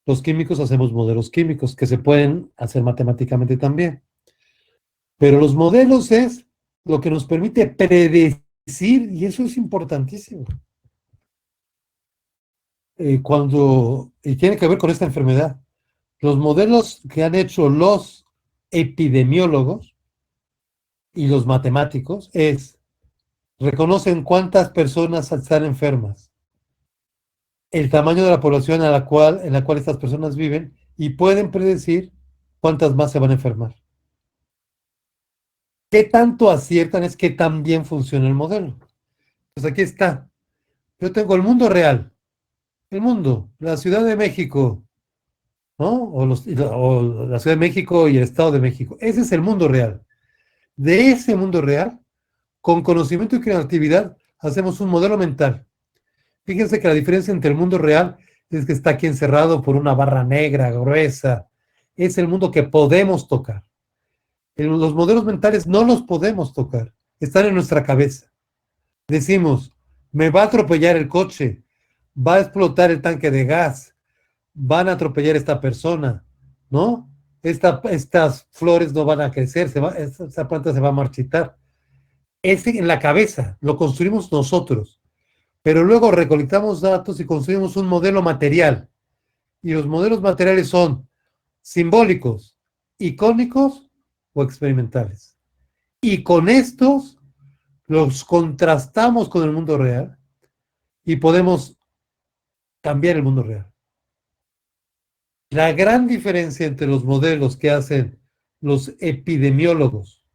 los químicos hacemos modelos químicos que se pueden hacer matemáticamente también, pero los modelos es lo que nos permite predecir, y eso es importantísimo. Y tiene que ver con esta enfermedad. Los modelos que han hecho los epidemiólogos y los matemáticos reconocen cuántas personas están enfermas, el tamaño de la población en la cual estas personas viven y pueden predecir cuántas más se van a enfermar. ¿Qué tanto aciertan? Es que tan bien funciona el modelo. Pues aquí está. Yo tengo el mundo real, el mundo, la Ciudad de México, ¿no? O la Ciudad de México y el Estado de México. Ese es el mundo real. De ese mundo real, con conocimiento y creatividad, hacemos un modelo mental. Fíjense que la diferencia entre el mundo real es que está aquí encerrado por una barra negra, gruesa. Es el mundo que podemos tocar. Los modelos mentales no los podemos tocar. Están en nuestra cabeza. Decimos, me va a atropellar el coche, va a explotar el tanque de gas, van a atropellar a esta persona, ¿no? Estas flores no van a crecer, esta planta se va a marchitar. Es en la cabeza, lo construimos nosotros, pero luego recolectamos datos y construimos un modelo material. Y los modelos materiales son simbólicos, icónicos o experimentales. Y con estos los contrastamos con el mundo real y podemos cambiar el mundo real. La gran diferencia entre los modelos que hacen los epidemiólogos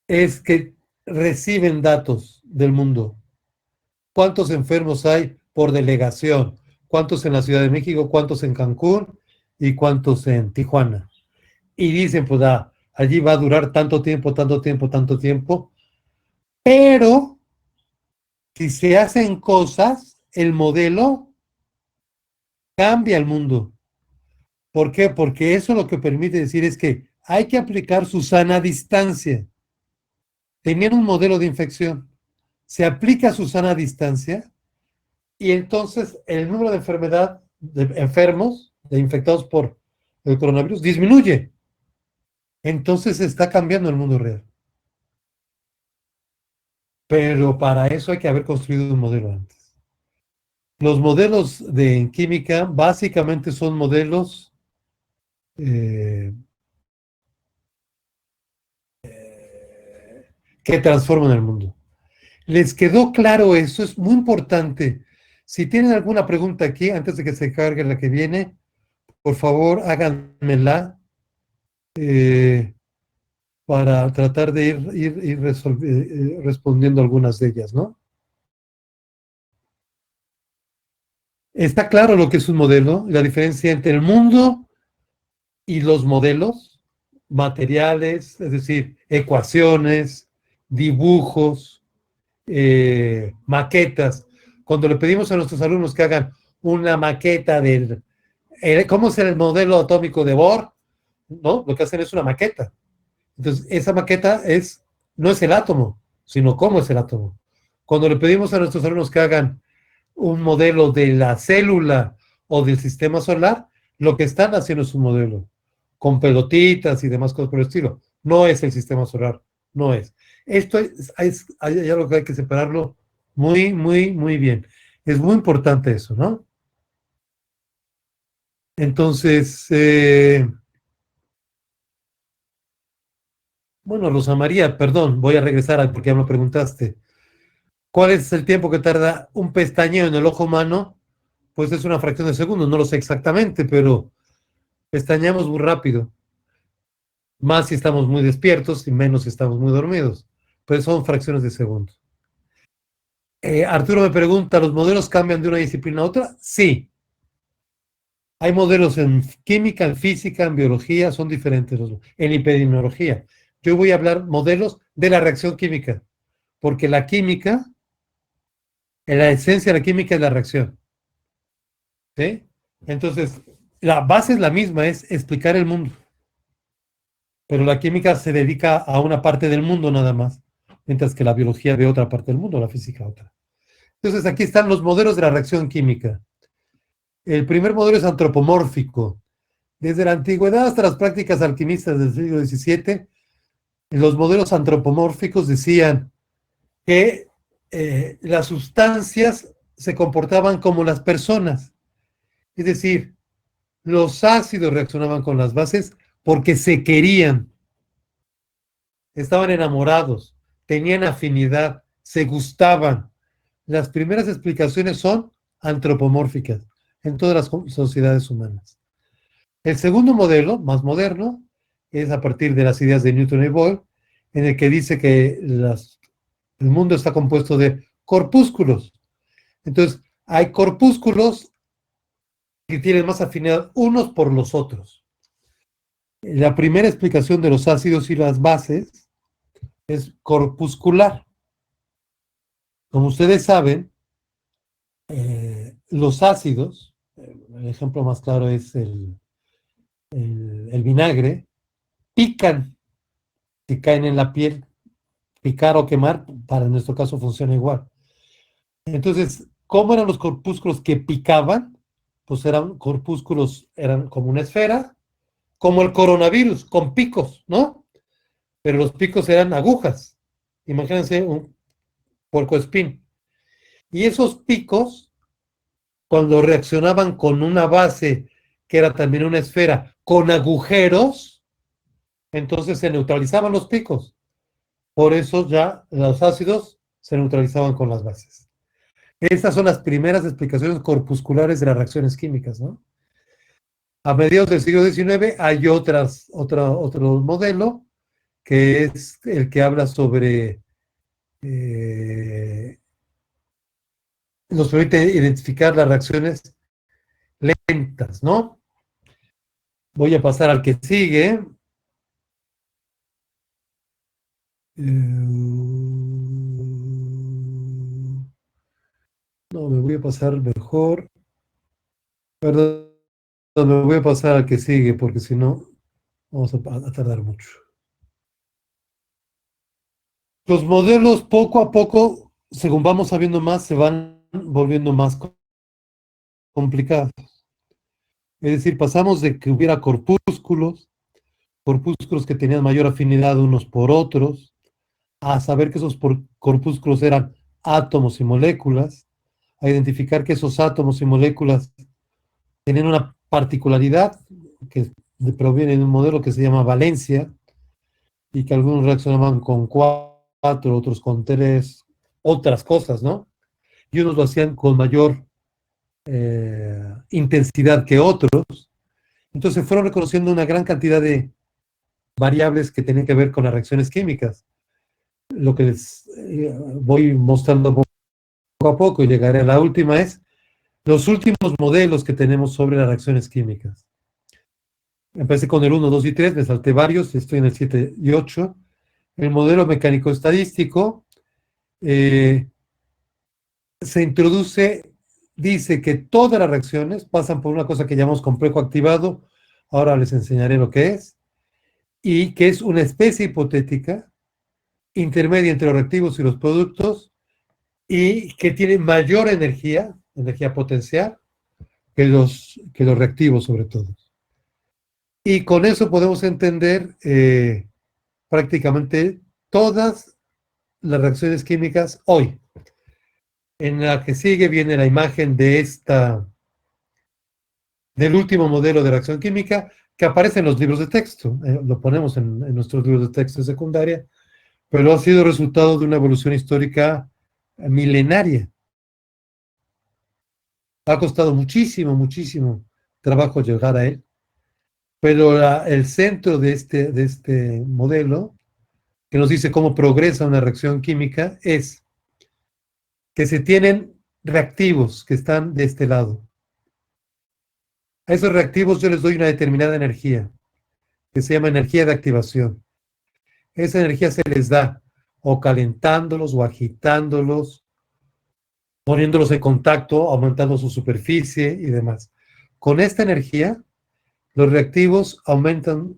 es que reciben datos del mundo. ¿Cuántos enfermos hay por delegación? ¿Cuántos en la Ciudad de México? ¿Cuántos en Cancún? ¿Y cuántos en Tijuana? Y dicen, pues allí va a durar tanto tiempo, tanto tiempo, tanto tiempo. Pero si se hacen cosas, el modelo cambia el mundo. ¿Por qué? Porque eso lo que permite decir es que hay que aplicar su sana distancia. Tenían un modelo de infección, se aplica su sana distancia y entonces el número de enfermos, de infectados por el coronavirus, disminuye. Entonces se está cambiando el mundo real. Pero para eso hay que haber construido un modelo antes. Los modelos de química básicamente son modelos eh, que transforman el mundo. ¿Les quedó claro eso? Es muy importante. Si tienen alguna pregunta aquí, antes de que se cargue la que viene, por favor háganmela. Eh, para tratar de ir respondiendo algunas de ellas, ¿no? Está claro lo que es un modelo, la diferencia entre el mundo y los modelos materiales, es decir, ecuaciones, dibujos, maquetas. Cuando le pedimos a nuestros alumnos que hagan una maqueta del, ¿cómo es el modelo atómico de Bohr? ¿No? Lo que hacen es una maqueta. Entonces, esa maqueta no es el átomo, sino cómo es el átomo. Cuando le pedimos a nuestros alumnos que hagan un modelo de la célula o del sistema solar, lo que están haciendo es un modelo, con pelotitas y demás cosas por el estilo. No es el sistema solar, no es. Esto hay algo que hay que separarlo muy, muy, muy bien. Es muy importante eso, ¿no? Entonces, bueno, Rosa María, perdón, voy a regresar porque ya me lo preguntaste. ¿Cuál es el tiempo que tarda un pestañeo en el ojo humano? Pues es una fracción de segundo, no lo sé exactamente, pero pestañeamos muy rápido. Más si estamos muy despiertos y menos si estamos muy dormidos. Pues son fracciones de segundo. Arturo me pregunta, ¿los modelos cambian de una disciplina a otra? Sí. Hay modelos en química, en física, en biología, son diferentes. En epidemiología. Yo voy a hablar modelos de la reacción química, porque la química, en la esencia de la química es la reacción. ¿Sí? Entonces, la base es la misma, es explicar el mundo. Pero la química se dedica a una parte del mundo nada más, mientras que la biología ve otra parte del mundo, la física otra. Entonces aquí están los modelos de la reacción química. El primer modelo es antropomórfico. Desde la antigüedad hasta las prácticas alquimistas del siglo XVII, los modelos antropomórficos decían que las sustancias se comportaban como las personas. Es decir, los ácidos reaccionaban con las bases porque se querían, estaban enamorados, tenían afinidad, se gustaban. Las primeras explicaciones son antropomórficas en todas las sociedades humanas. El segundo modelo, más moderno, es a partir de las ideas de Newton y Boyle, en el que dice que el mundo está compuesto de corpúsculos. Entonces, hay corpúsculos que tienen más afinidad unos por los otros. La primera explicación de los ácidos y las bases es corpuscular. Como ustedes saben, los ácidos, el ejemplo más claro es el vinagre, pican si caen en la piel. Picar o quemar, para nuestro caso funciona igual. Entonces, ¿cómo eran los corpúsculos que picaban? Pues eran corpúsculos, eran como una esfera, como el coronavirus, con picos, ¿no? Pero los picos eran agujas. Imagínense un puercoespín. Y esos picos, cuando reaccionaban con una base que era también una esfera, con agujeros, entonces se neutralizaban los picos. Por eso ya los ácidos se neutralizaban con las bases. Estas son las primeras explicaciones corpusculares de las reacciones químicas, ¿no? A mediados del siglo XIX hay otro modelo que es el que habla sobre, eh, nos permite identificar las reacciones lentas, ¿no? Voy a pasar al que sigue. No, me voy a pasar mejor. Perdón, me voy a pasar al que sigue porque si no vamos a tardar mucho. Los modelos poco a poco, según vamos sabiendo más, se van volviendo más complicados. Es decir, pasamos de que hubiera corpúsculos que tenían mayor afinidad unos por otros, a saber que esos corpúsculos eran átomos y moléculas, a identificar que esos átomos y moléculas tenían una particularidad que proviene de un modelo que se llama valencia y que algunos reaccionaban con cuatro, otros con tres, otras cosas, ¿no? Y unos lo hacían con mayor intensidad que otros. Entonces fueron reconociendo una gran cantidad de variables que tienen que ver con las reacciones químicas. Lo que les voy mostrando poco a poco y llegaré a la última es los últimos modelos que tenemos sobre las reacciones químicas. Empecé con el 1, 2 y 3, me salté varios, estoy en el 7 y 8. El modelo mecánico estadístico se introduce, dice que todas las reacciones pasan por una cosa que llamamos complejo activado, ahora les enseñaré lo que es, y que es una especie hipotética intermedia entre los reactivos y los productos, y que tiene mayor energía, energía potencial, que los reactivos sobre todo. Y con eso podemos entender prácticamente todas las reacciones químicas hoy. En la que sigue viene la imagen de del último modelo de reacción química que aparece en los libros de texto. Lo ponemos en nuestros libros de texto de secundaria, pero ha sido resultado de una evolución histórica milenaria. Ha costado muchísimo, muchísimo trabajo llegar a él, pero el centro de este modelo, que nos dice cómo progresa una reacción química, es que se tienen reactivos que están de este lado. A esos reactivos yo les doy una determinada energía, que se llama energía de activación. Esa energía se les da o calentándolos o agitándolos, poniéndolos en contacto, aumentando su superficie y demás. Con esta energía, los reactivos aumentan,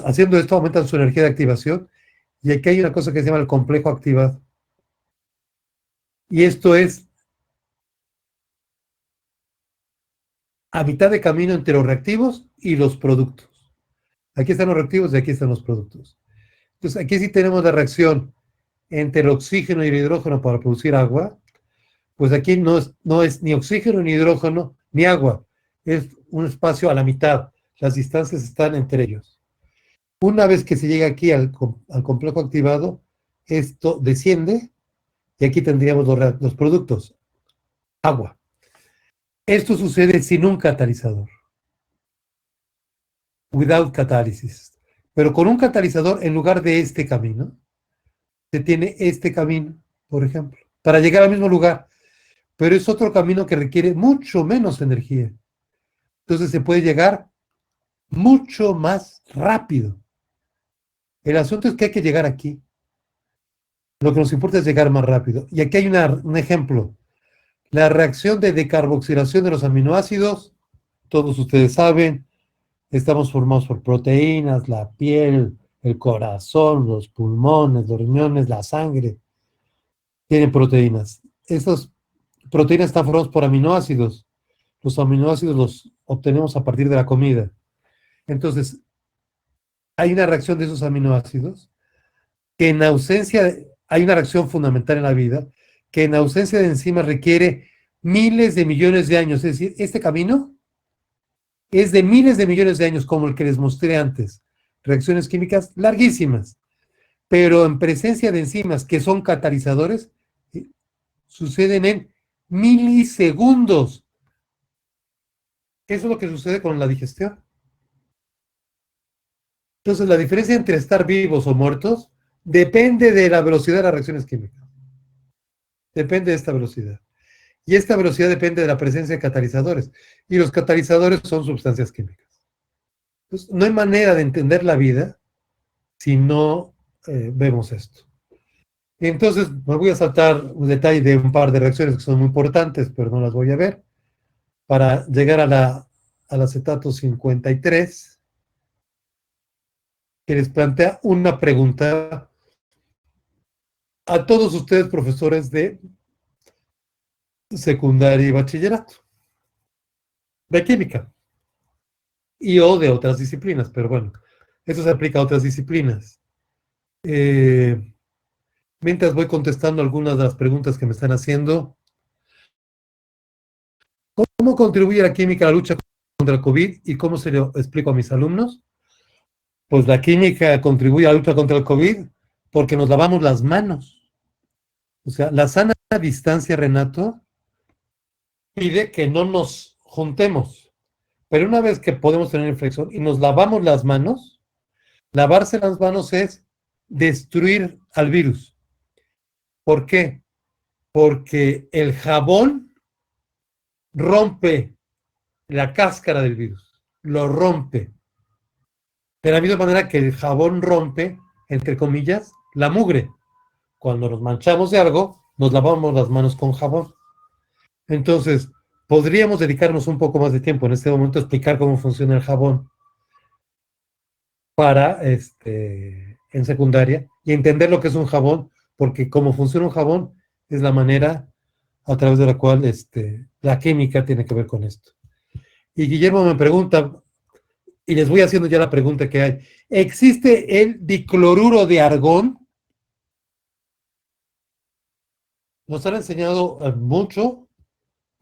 haciendo esto aumentan su energía de activación, y aquí hay una cosa que se llama el complejo activado. Y esto es a mitad de camino entre los reactivos y los productos. Aquí están los reactivos y aquí están los productos. Entonces, aquí sí tenemos la reacción entre el oxígeno y el hidrógeno para producir agua. Pues aquí no es ni oxígeno, ni hidrógeno, ni agua. Es un espacio a la mitad. Las distancias están entre ellos. Una vez que se llega aquí al complejo activado, esto desciende y aquí tendríamos los productos. Agua. Esto sucede sin un catalizador. Without catalysis. Pero con un catalizador, en lugar de este camino, se tiene este camino, por ejemplo, para llegar al mismo lugar. Pero es otro camino que requiere mucho menos energía. Entonces se puede llegar mucho más rápido. El asunto es que hay que llegar aquí. Lo que nos importa es llegar más rápido. Y aquí hay un ejemplo. La reacción de decarboxilación de los aminoácidos, todos ustedes saben, estamos formados por proteínas, la piel, el corazón, los pulmones, los riñones, la sangre. Tienen proteínas. Estas proteínas están formadas por aminoácidos. Los aminoácidos los obtenemos a partir de la comida. Entonces, hay una reacción de esos aminoácidos que en ausencia, hay una reacción fundamental en la vida, que en ausencia de enzimas requiere miles de millones de años. Es decir, este camino es de miles de millones de años, como el que les mostré antes. Reacciones químicas larguísimas, pero en presencia de enzimas que son catalizadores, suceden en milisegundos. Eso es lo que sucede con la digestión. Entonces, la diferencia entre estar vivos o muertos depende de la velocidad de las reacciones químicas. Depende de esta velocidad. Y esta velocidad depende de la presencia de catalizadores. Y los catalizadores son sustancias químicas. Entonces, no hay manera de entender la vida si no vemos esto. Y entonces, me voy a saltar un detalle de un par de reacciones que son muy importantes, pero no las voy a ver, para llegar al acetato 53, que les plantea una pregunta a todos ustedes, profesores de secundaria y bachillerato, de química y o de otras disciplinas, pero bueno, eso se aplica a otras disciplinas. Mientras voy contestando algunas de las preguntas que me están haciendo, ¿cómo contribuye la química a la lucha contra el COVID y cómo se lo explico a mis alumnos? Pues la química contribuye a la lucha contra el COVID porque nos lavamos las manos. O sea, la sana distancia, Renato, pide que no nos juntemos. Pero una vez que podemos tener infección y nos lavamos las manos, lavarse las manos es destruir al virus. ¿Por qué? Porque el jabón rompe la cáscara del virus, lo rompe. De la misma manera que el jabón rompe, entre comillas, la mugre. Cuando nos manchamos de algo, nos lavamos las manos con jabón. Entonces, podríamos dedicarnos un poco más de tiempo en este momento a explicar cómo funciona el jabón para en secundaria y entender lo que es un jabón, porque cómo funciona un jabón es la manera a través de la cual la química tiene que ver con esto. Y Guillermo me pregunta, y les voy haciendo ya la pregunta que hay, ¿existe el dicloruro de argón? Nos han enseñado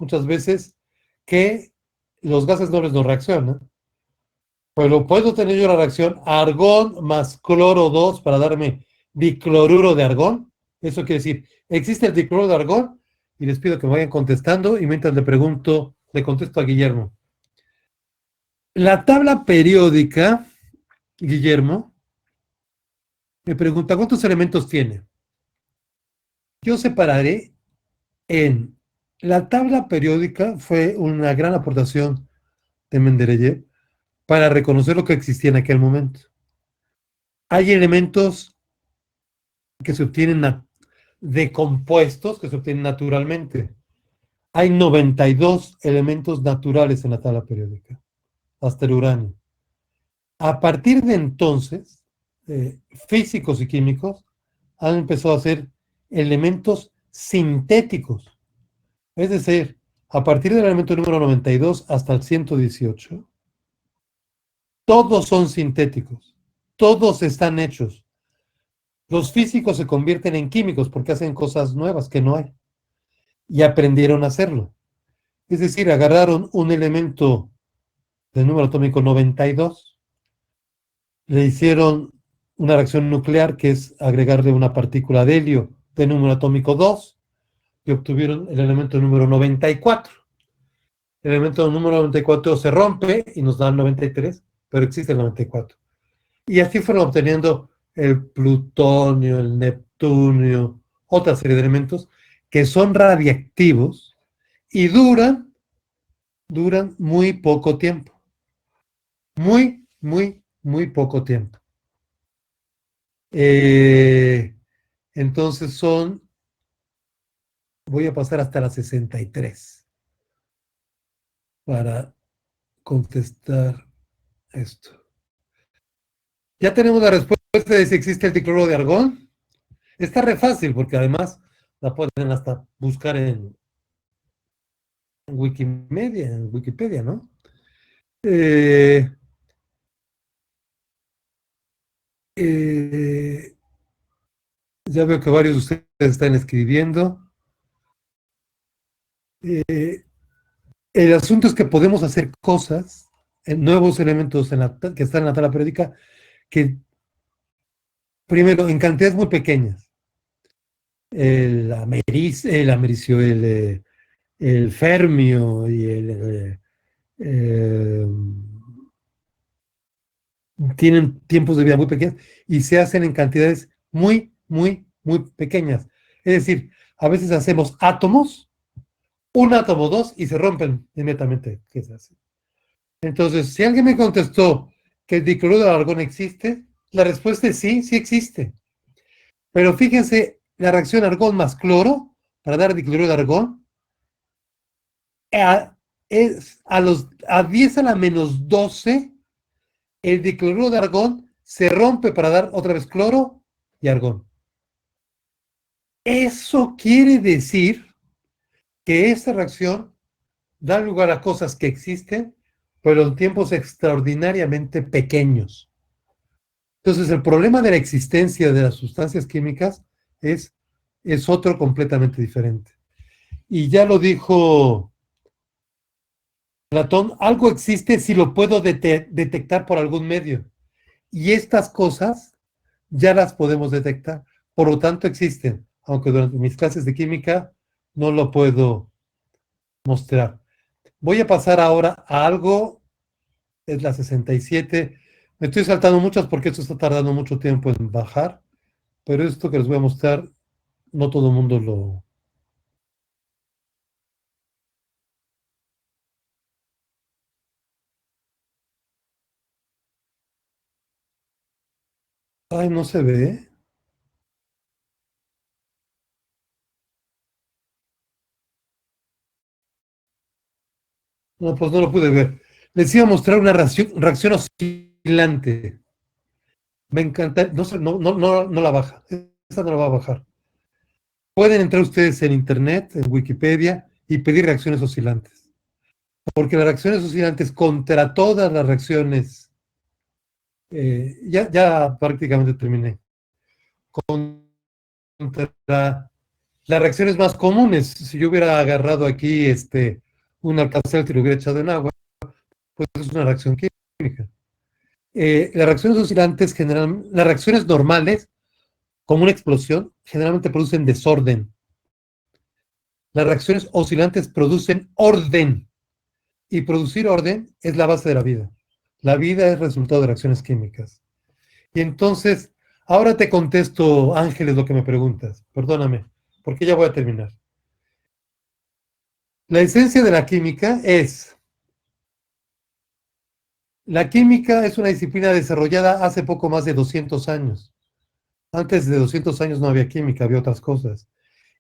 muchas veces, que los gases nobles no reaccionan. Pero puedo tener yo la reacción argón más cloro 2 para darme dicloruro de argón. Eso quiere decir, ¿existe el dicloruro de argón? Y les pido que me vayan contestando y mientras le contesto a Guillermo. La tabla periódica, Guillermo, me pregunta, ¿cuántos elementos tiene? Yo separaré en la tabla periódica, fue una gran aportación de Mendeleev para reconocer lo que existía en aquel momento. Hay elementos que se obtienen de compuestos que se obtienen naturalmente. Hay 92 elementos naturales en la tabla periódica, hasta el uranio. A partir de entonces, físicos y químicos han empezado a hacer elementos sintéticos. Es decir, a partir del elemento número 92 hasta el 118, todos son sintéticos, todos están hechos. Los físicos se convierten en químicos porque hacen cosas nuevas que no hay y aprendieron a hacerlo. Es decir, agarraron un elemento del número atómico 92, le hicieron una reacción nuclear que es agregarle una partícula de helio de número atómico 2 y obtuvieron el elemento número 94. El elemento número 94 se rompe y nos da el 93, pero existe el 94. Y así fueron obteniendo el plutonio, el neptunio, otra serie de elementos que son radiactivos y duran muy poco tiempo. Muy poco tiempo. Entonces voy a pasar hasta las 63 para contestar esto. Ya tenemos la respuesta de si existe el dicloruro de argón. Está re fácil porque además la pueden hasta buscar en Wikipedia, ¿no? Eh, eh, ya veo que varios de ustedes están escribiendo. El asunto es que podemos hacer cosas, nuevos elementos que están en la tabla periódica, que primero en cantidades muy pequeñas. El americio, el fermio y tienen tiempos de vida muy pequeños y se hacen en cantidades muy pequeñas. Es decir, a veces hacemos átomos, un átomo, dos, y se rompen inmediatamente. ¿Qué se hace? Entonces, si alguien me contestó que el dicloruro de argón existe, la respuesta es sí, sí existe. Pero fíjense, la reacción argón más cloro, para dar dicloruro de argón, es a 10 a la menos 12, el dicloruro de argón se rompe para dar otra vez cloro y argón. Eso quiere decir que esta reacción da lugar a cosas que existen, pero en tiempos extraordinariamente pequeños. Entonces, el problema de la existencia de las sustancias químicas es otro completamente diferente. Y ya lo dijo Platón, algo existe si lo puedo detectar por algún medio. Y estas cosas ya las podemos detectar. Por lo tanto, existen, aunque durante mis clases de química no lo puedo mostrar. Voy a pasar ahora a algo es la 67. Me estoy saltando muchas porque esto está tardando mucho tiempo en bajar, pero esto que les voy a mostrar, no todo el mundo lo... Ay, no se ve. No, pues no lo pude ver. Les iba a mostrar una reacción oscilante. Me encanta. No, no la baja. Esa no la va a bajar. Pueden entrar ustedes en internet, en Wikipedia, y pedir reacciones oscilantes. Porque las reacciones oscilantes contra todas las reacciones, ya prácticamente terminé, contra las reacciones más comunes. Si yo hubiera agarrado aquí un alcacel y lo hubiera echado en agua, pues es una reacción química. Las reacciones oscilantes generalmente, las reacciones normales, como una explosión, generalmente producen desorden. Las reacciones oscilantes producen orden. Y producir orden es la base de la vida. La vida es resultado de reacciones químicas. Y entonces, ahora te contesto, Ángeles, lo que me preguntas. Perdóname, porque ya voy a terminar. La esencia de la química es una disciplina desarrollada hace poco más de 200 años. Antes de 200 años no había química, había otras cosas,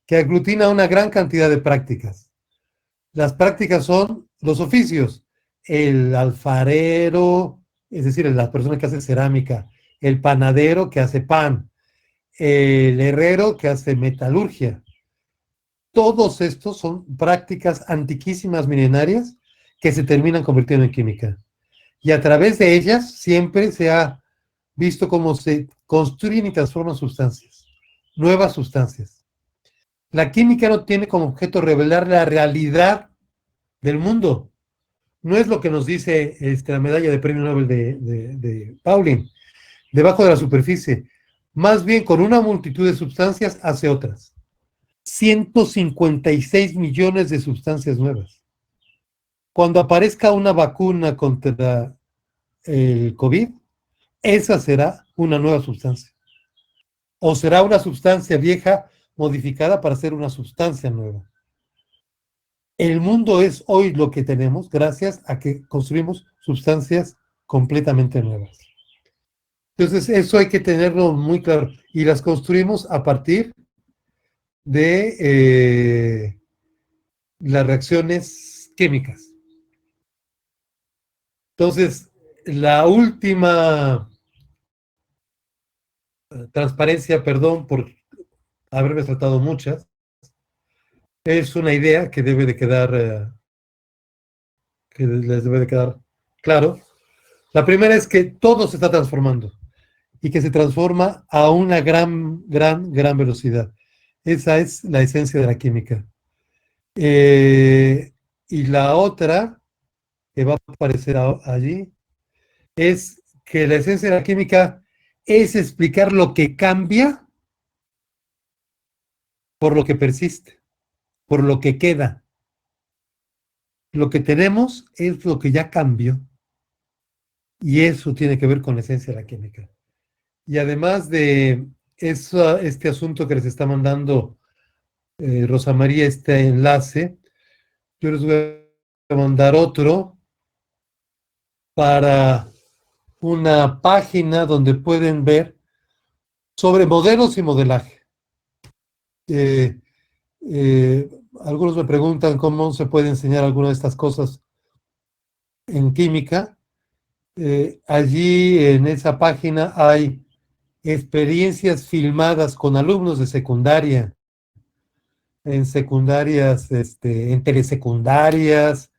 que aglutina una gran cantidad de prácticas. Las prácticas son los oficios, el alfarero, es decir, la persona que hace cerámica, el panadero que hace pan, el herrero que hace metalurgia. Todos estos son prácticas antiquísimas, milenarias, que se terminan convirtiendo en química. Y a través de ellas siempre se ha visto cómo se construyen y transforman sustancias, nuevas sustancias. La química no tiene como objeto revelar la realidad del mundo. No es lo que nos dice la medalla de premio Nobel de Pauling, debajo de la superficie. Más bien, con una multitud de sustancias hace otras. 156 millones de sustancias nuevas. Cuando aparezca una vacuna contra el COVID, esa será una nueva sustancia. O será una sustancia vieja modificada para ser una sustancia nueva. El mundo es hoy lo que tenemos gracias a que construimos sustancias completamente nuevas. Entonces, eso hay que tenerlo muy claro. Y las construimos a partir de las reacciones químicas. Entonces, la última transparencia, perdón por haberme saltado muchas, es una idea que debe de quedar, que les debe de quedar claro. La primera es que todo se está transformando y que se transforma a una gran velocidad. Esa es la esencia de la química. Y la otra, que va a aparecer allí, es que la esencia de la química es explicar lo que cambia por lo que persiste, por lo que queda. Lo que tenemos es lo que ya cambió y eso tiene que ver con la esencia de la química. Y además de este asunto que les está mandando Rosa María, este enlace, yo les voy a mandar otro para una página donde pueden ver sobre modelos y modelaje. Eh, eh, Algunos me preguntan cómo se puede enseñar alguna de estas cosas en química. Allí en esa página hay experiencias filmadas con alumnos de secundaria, en secundarias, en telesecundarias,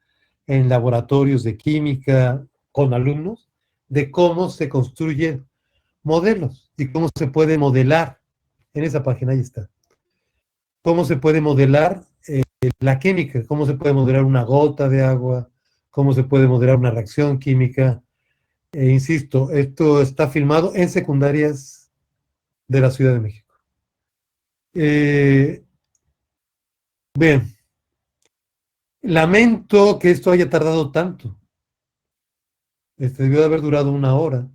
en laboratorios de química, con alumnos, de cómo se construyen modelos y cómo se puede modelar. En esa página ahí está. Cómo se puede modelar la química, cómo se puede modelar una gota de agua, cómo se puede modelar una reacción química. Insisto, esto está filmado en secundarias de la Ciudad de México. Eh, Bien, lamento que esto haya tardado tanto. Debió de haber durado 1 hora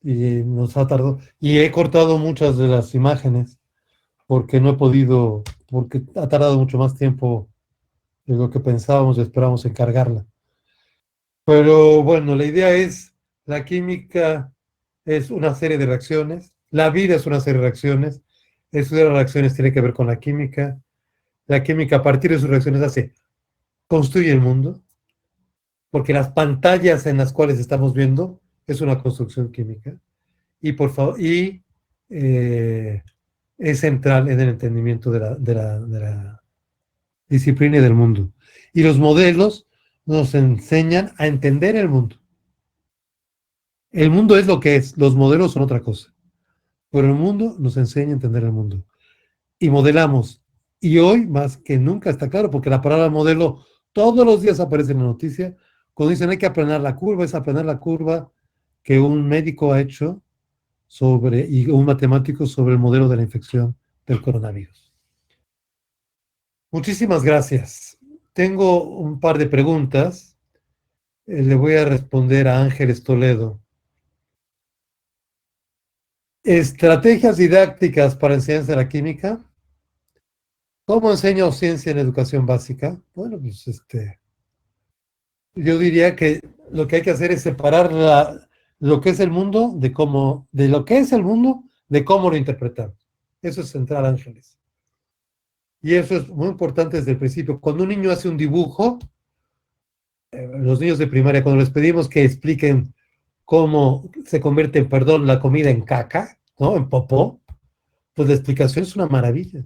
y nos ha tardado. Y he cortado muchas de las imágenes porque no he podido, porque ha tardado mucho más tiempo de lo que pensábamos y esperábamos en cargarla. Pero bueno, la idea es, la química es una serie de reacciones, la vida es una serie de reacciones, estudiar las reacciones tiene que ver con la química a partir de sus reacciones construye el mundo, porque las pantallas en las cuales estamos viendo es una construcción química, y por favor, eh, es central en el entendimiento de la disciplina y del mundo. Y los modelos nos enseñan a entender el mundo. El mundo es lo que es, los modelos son otra cosa. Pero el mundo nos enseña a entender el mundo. Y modelamos. Y hoy, más que nunca, está claro, porque la palabra modelo todos los días aparece en la noticia. Cuando dicen hay que aplanar la curva, es aplanar la curva que un médico ha hecho y un matemático sobre el modelo de la infección del coronavirus. Muchísimas gracias. Tengo un par de preguntas. Le voy a responder a Ángeles Toledo. Estrategias didácticas para enseñanza de la química. ¿Cómo enseño ciencia en educación básica? Bueno, pues yo diría que lo que hay que hacer es separar lo que es el mundo de lo que es el mundo de cómo lo interpretamos. Eso es central, Ángeles. Y eso es muy importante desde el principio. Cuando un niño hace un dibujo, los niños de primaria, cuando les pedimos que expliquen cómo se convierte, perdón, la comida en caca, ¿no? En popó, pues la explicación es una maravilla.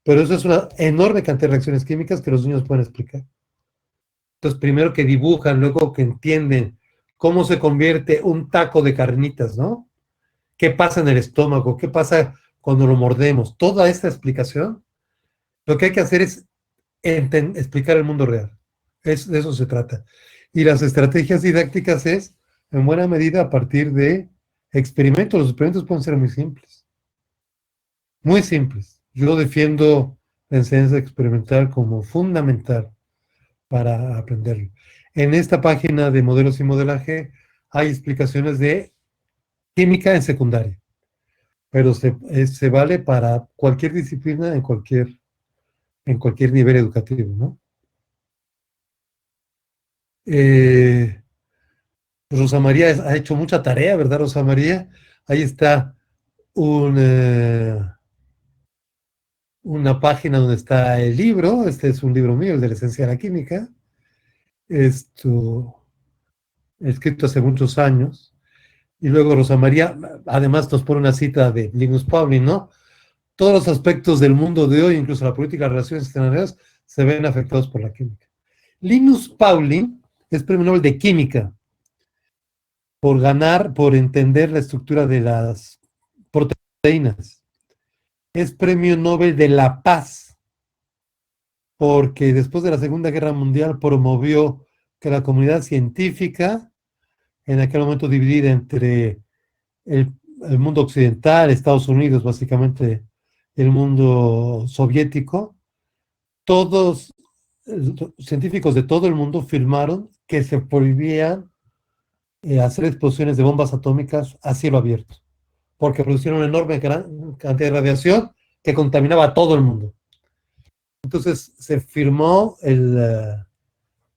Pero eso es una enorme cantidad de reacciones químicas que los niños pueden explicar. Entonces, primero que dibujan, luego que entienden cómo se convierte un taco de carnitas, ¿no? ¿Qué pasa en el estómago? ¿Qué pasa cuando lo mordemos? Toda esta explicación, lo que hay que hacer es explicar el mundo real. De eso se trata. Y las estrategias didácticas es, en buena medida, a partir de experimentos. Los experimentos pueden ser muy simples. Muy simples. Yo defiendo la enseñanza experimental como fundamental para aprenderlo. En esta página de modelos y modelaje hay explicaciones de química en secundaria, pero se vale para cualquier disciplina en cualquier nivel educativo, ¿no? Eh, Rosa María ha hecho mucha tarea, ¿verdad, Rosa María? Ahí está un, una página donde está el libro. Este es un libro mío, el de la esencia de la química. Esto, escrito hace muchos años. Y luego Rosa María, además nos pone una cita de Linus Pauling, ¿no? Todos los aspectos del mundo de hoy, incluso la política, las relaciones extranjeras, se ven afectados por la química. Linus Pauling es premio Nobel de Química por entender la estructura de las proteínas. Es premio Nobel de la Paz, porque después de la Segunda Guerra Mundial promovió que la comunidad científica, en aquel momento dividida entre el, el mundo occidental, Estados Unidos, básicamente el mundo soviético, todos científicos de todo el mundo firmaron que se prohibían hacer explosiones de bombas atómicas a cielo abierto, porque producieron una enorme cantidad de radiación que contaminaba a todo el mundo. Entonces se firmó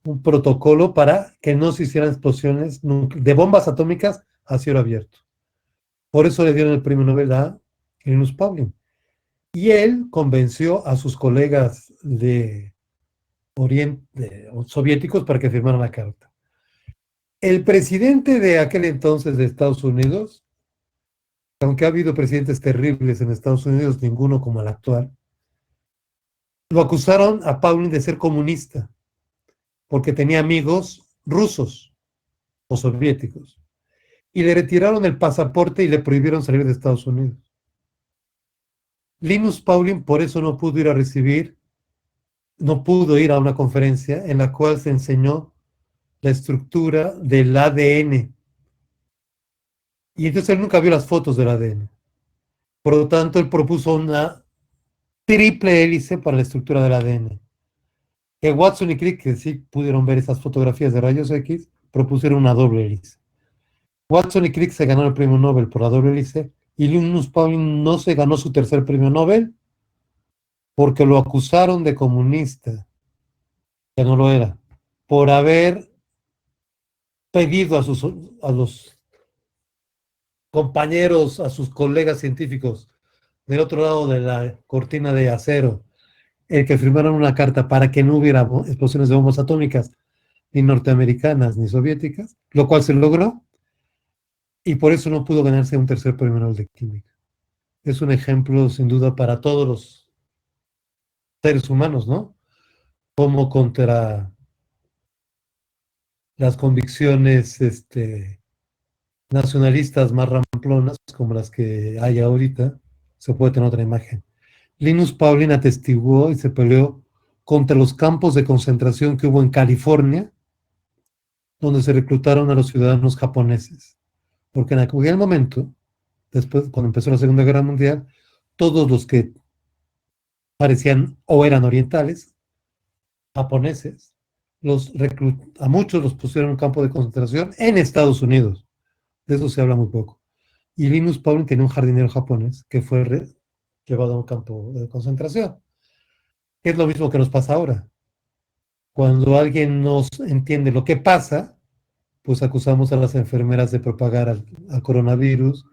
un protocolo para que no se hicieran explosiones de bombas atómicas a cielo abierto. Por eso le dieron el premio Nobel a Linus Pauling. Y él convenció a sus colegas de Oriente, soviéticos, para que firmaran la carta. El presidente de aquel entonces de Estados Unidos, aunque ha habido presidentes terribles en Estados Unidos, ninguno como el actual, lo acusaron a Pauling de ser comunista, porque tenía amigos rusos o soviéticos, y le retiraron el pasaporte y le prohibieron salir de Estados Unidos. Linus Pauling por eso no pudo ir a una conferencia en la cual se enseñó la estructura del ADN. Y entonces él nunca vio las fotos del ADN. Por lo tanto, él propuso una triple hélice para la estructura del ADN. Que Watson y Crick, que sí pudieron ver esas fotografías de rayos X, propusieron una doble hélice. Watson y Crick se ganaron el premio Nobel por la doble hélice y Linus Pauling no se ganó su tercer premio Nobel porque lo acusaron de comunista, que no lo era, por haber pedido a los compañeros, a sus colegas científicos del otro lado de la cortina de acero, el que firmaran una carta para que no hubiera explosiones de bombas atómicas, ni norteamericanas ni soviéticas, lo cual se logró, y por eso no pudo ganarse un tercer premio Nobel de Química. Es un ejemplo, sin duda, para todos los seres humanos, ¿no? Como contra las convicciones nacionalistas más ramplonas, como las que hay ahorita, se puede tener otra imagen. Linus Pauling atestiguó y se peleó contra los campos de concentración que hubo en California, donde se reclutaron a los ciudadanos japoneses. Porque en aquel momento, después, cuando empezó la Segunda Guerra Mundial, todos los que parecían o eran orientales, japoneses, a muchos los pusieron en un campo de concentración en Estados Unidos. De eso se habla muy poco. Y Linus Pauling tenía un jardinero japonés que fue llevado a un campo de concentración. Es lo mismo que nos pasa ahora. Cuando alguien nos entiende lo que pasa, pues acusamos a las enfermeras de propagar al coronavirus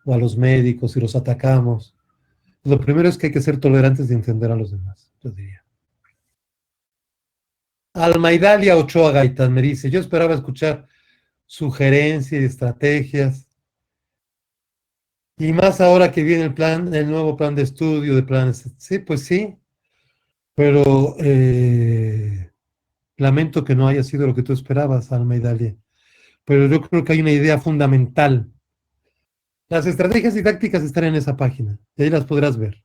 o a los médicos y los atacamos. Lo primero es que hay que ser tolerantes y entender a los demás, yo diría. Almaidalia Ochoa Gaitán me dice, yo esperaba escuchar sugerencias y estrategias, y más ahora que viene el nuevo plan de estudio, de planes. Sí, pues sí, pero lamento que no haya sido lo que tú esperabas, Almaidalia. Pero yo creo que hay una idea fundamental. Las estrategias didácticas están en esa página, y ahí las podrás ver.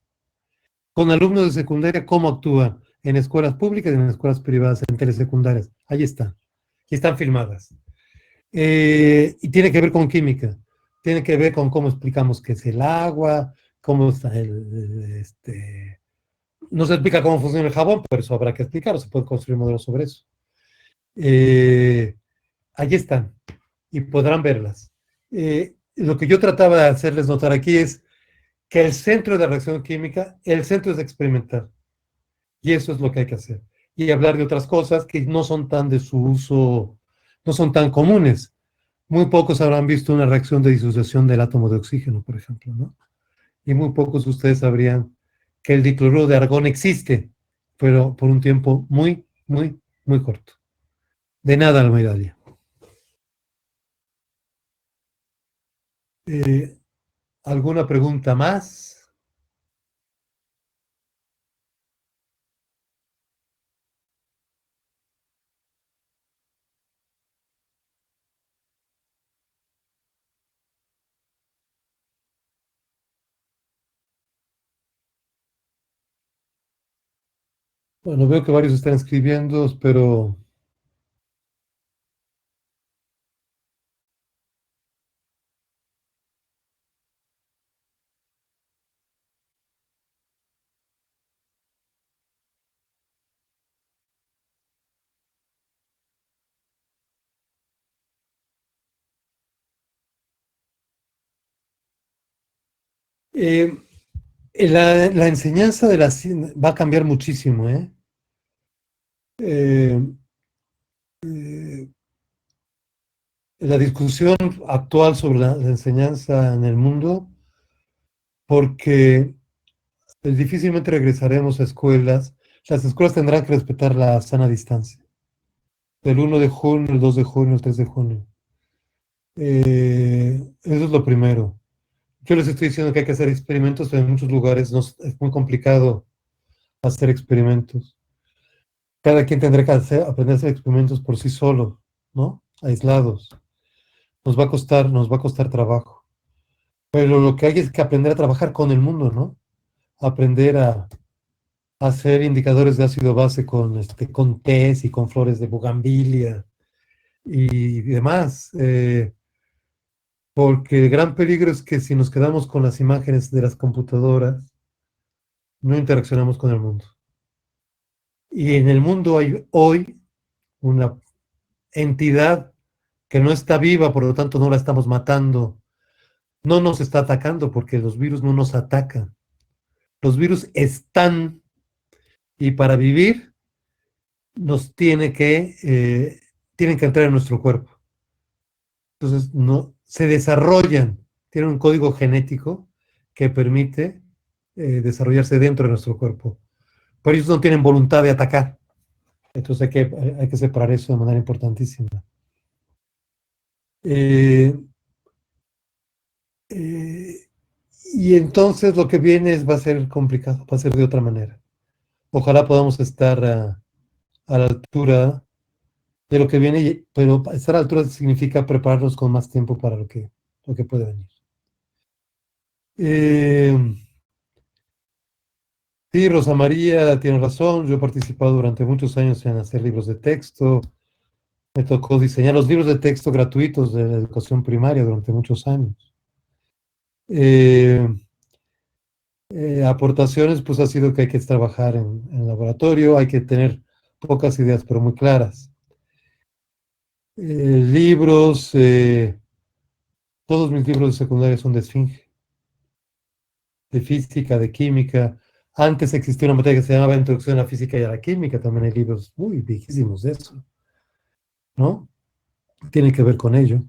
Con alumnos de secundaria, cómo actúan en escuelas públicas y en escuelas privadas, en telesecundarias. Ahí están. Y están filmadas. Y tiene que ver con química. Tiene que ver con cómo explicamos qué es el agua, cómo está no se explica cómo funciona el jabón, pero eso habrá que explicarlo. Se puede construir modelos sobre eso. Eh, Allí están y podrán verlas. Lo que yo trataba de hacerles notar aquí es que el centro de la reacción química, el centro es experimentar. Y eso es lo que hay que hacer. Y hablar de otras cosas que no son tan de su uso, no son tan comunes. Muy pocos habrán visto una reacción de disociación del átomo de oxígeno, por ejemplo, ¿no? Y muy pocos de ustedes sabrían que el dicloruro de argón existe, pero por un tiempo muy, muy, muy corto. De nada, Almeidalia. Eh, ¿Alguna pregunta más? Bueno, veo que varios están escribiendo, pero eh, la enseñanza de la ciencia va a cambiar muchísimo, ¿eh? Eh, eh, la discusión actual sobre la enseñanza en el mundo, porque difícilmente regresaremos a escuelas. Las escuelas tendrán que respetar la sana distancia. El 1 de junio, el 2 de junio, el 3 de junio. Eso es lo primero. Yo les estoy diciendo que hay que hacer experimentos, pero en muchos lugares es muy complicado hacer experimentos. Cada quien tendrá que aprender a hacer experimentos por sí solo, ¿no? Aislados. Nos va a costar trabajo. Pero lo que hay es que aprender a trabajar con el mundo, ¿no? Aprender a hacer indicadores de ácido base con tés y con flores de bugambilia y demás. Porque el gran peligro es que si nos quedamos con las imágenes de las computadoras, no interaccionamos con el mundo. Y en el mundo hay hoy una entidad que no está viva, por lo tanto no la estamos matando, no nos está atacando porque los virus no nos atacan. Los virus están y para vivir nos tienen que entrar en nuestro cuerpo. Entonces no, se desarrollan, tienen un código genético que permite desarrollarse dentro de nuestro cuerpo. Pero ellos no tienen voluntad de atacar. Entonces hay que separar eso de manera importantísima. Eh, eh, y entonces lo que viene va a ser complicado, va a ser de otra manera. Ojalá podamos estar a la altura de lo que viene, pero estar a la altura significa prepararnos con más tiempo para lo que puede venir. Sí, Rosa María tiene razón. Yo he participado durante muchos años en hacer libros de texto. Me tocó diseñar los libros de texto gratuitos de la educación primaria durante muchos años. Aportaciones, pues ha sido que hay que trabajar en laboratorio, hay que tener pocas ideas, pero muy claras. Libros, todos mis libros de secundaria son de esfinge, de física, de química. Antes existía una materia que se llamaba Introducción a la Física y a la Química, también hay libros muy viejísimos de eso, ¿no? Tiene que ver con ello.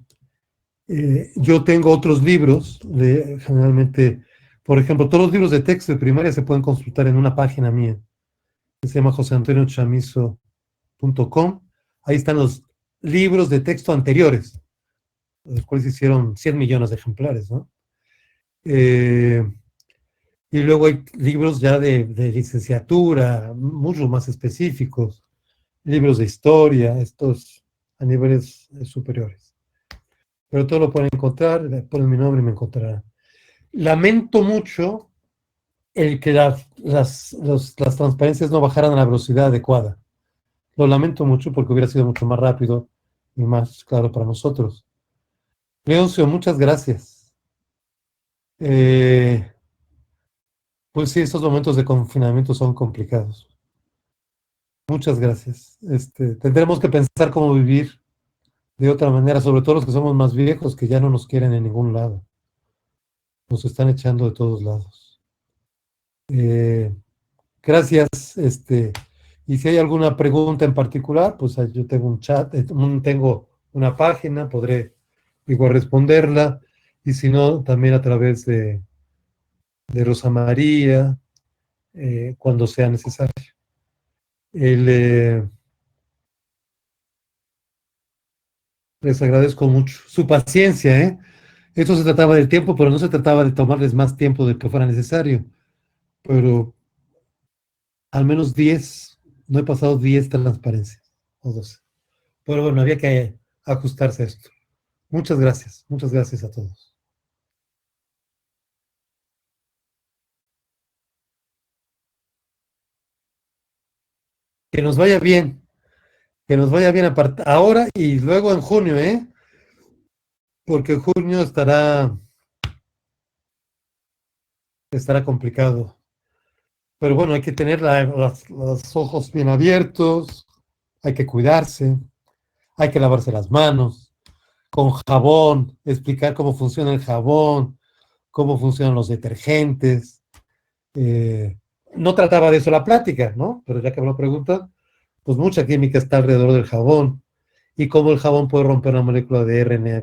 Yo tengo otros libros, generalmente, por ejemplo, todos los libros de texto de primaria se pueden consultar en una página mía, que se llama joseantoniochamizo.com. Ahí están los libros de texto anteriores, los cuales hicieron 100 millones de ejemplares, ¿no? Y luego hay libros ya de licenciatura, mucho más específicos, libros de historia, estos a niveles superiores. Pero todo lo pueden encontrar, ponen mi nombre y me encontrarán. Lamento mucho el que las transparencias no bajaran a la velocidad adecuada. Lo lamento mucho porque hubiera sido mucho más rápido y más claro para nosotros. Leoncio, muchas gracias. Pues sí, estos momentos de confinamiento son complicados. Muchas gracias. Tendremos que pensar cómo vivir de otra manera, sobre todo los que somos más viejos, que ya no nos quieren en ningún lado. Nos están echando de todos lados. Gracias. Y si hay alguna pregunta en particular, pues yo tengo un chat, tengo una página, podré igual responderla. Y si no, también a través de Rosa María, cuando sea necesario. Les agradezco mucho su paciencia, ¿eh? Esto se trataba del tiempo, pero no se trataba de tomarles más tiempo del que fuera necesario. Pero al menos 10, no he pasado 10 transparencias, o 12. Pero bueno, había que ajustarse a esto. Muchas gracias a todos. Que nos vaya bien, que nos vaya bien ahora y luego en junio, ¿eh? Porque junio estará complicado. Pero bueno, hay que tener los ojos bien abiertos, hay que cuidarse, hay que lavarse las manos con jabón, explicar cómo funciona el jabón, cómo funcionan los detergentes. Eh, no trataba de eso la plática, ¿no? Pero ya que me lo preguntan, pues mucha química está alrededor del jabón y cómo el jabón puede romper la molécula de RNA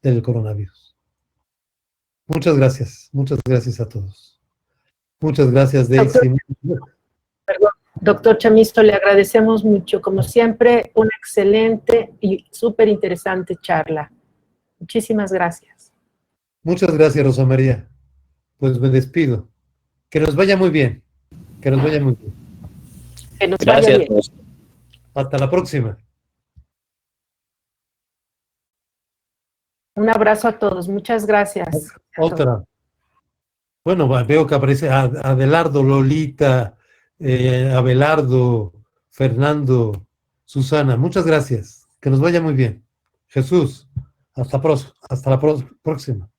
del coronavirus. Muchas gracias a todos. Muchas gracias, Doctor, Daisy. perdón, doctor Chamizo, le agradecemos mucho, como siempre, una excelente y súper interesante charla. Muchísimas gracias. Muchas gracias, Rosa María. Pues me despido. Que nos vaya muy bien. Que nos vaya muy bien. Que nos vaya bien. Hasta la próxima. Un abrazo a todos. Muchas gracias. Otra. Bueno, veo que aparece Abelardo, Lolita, Abelardo, Fernando, Susana. Muchas gracias. Que nos vaya muy bien. Jesús, hasta la próxima.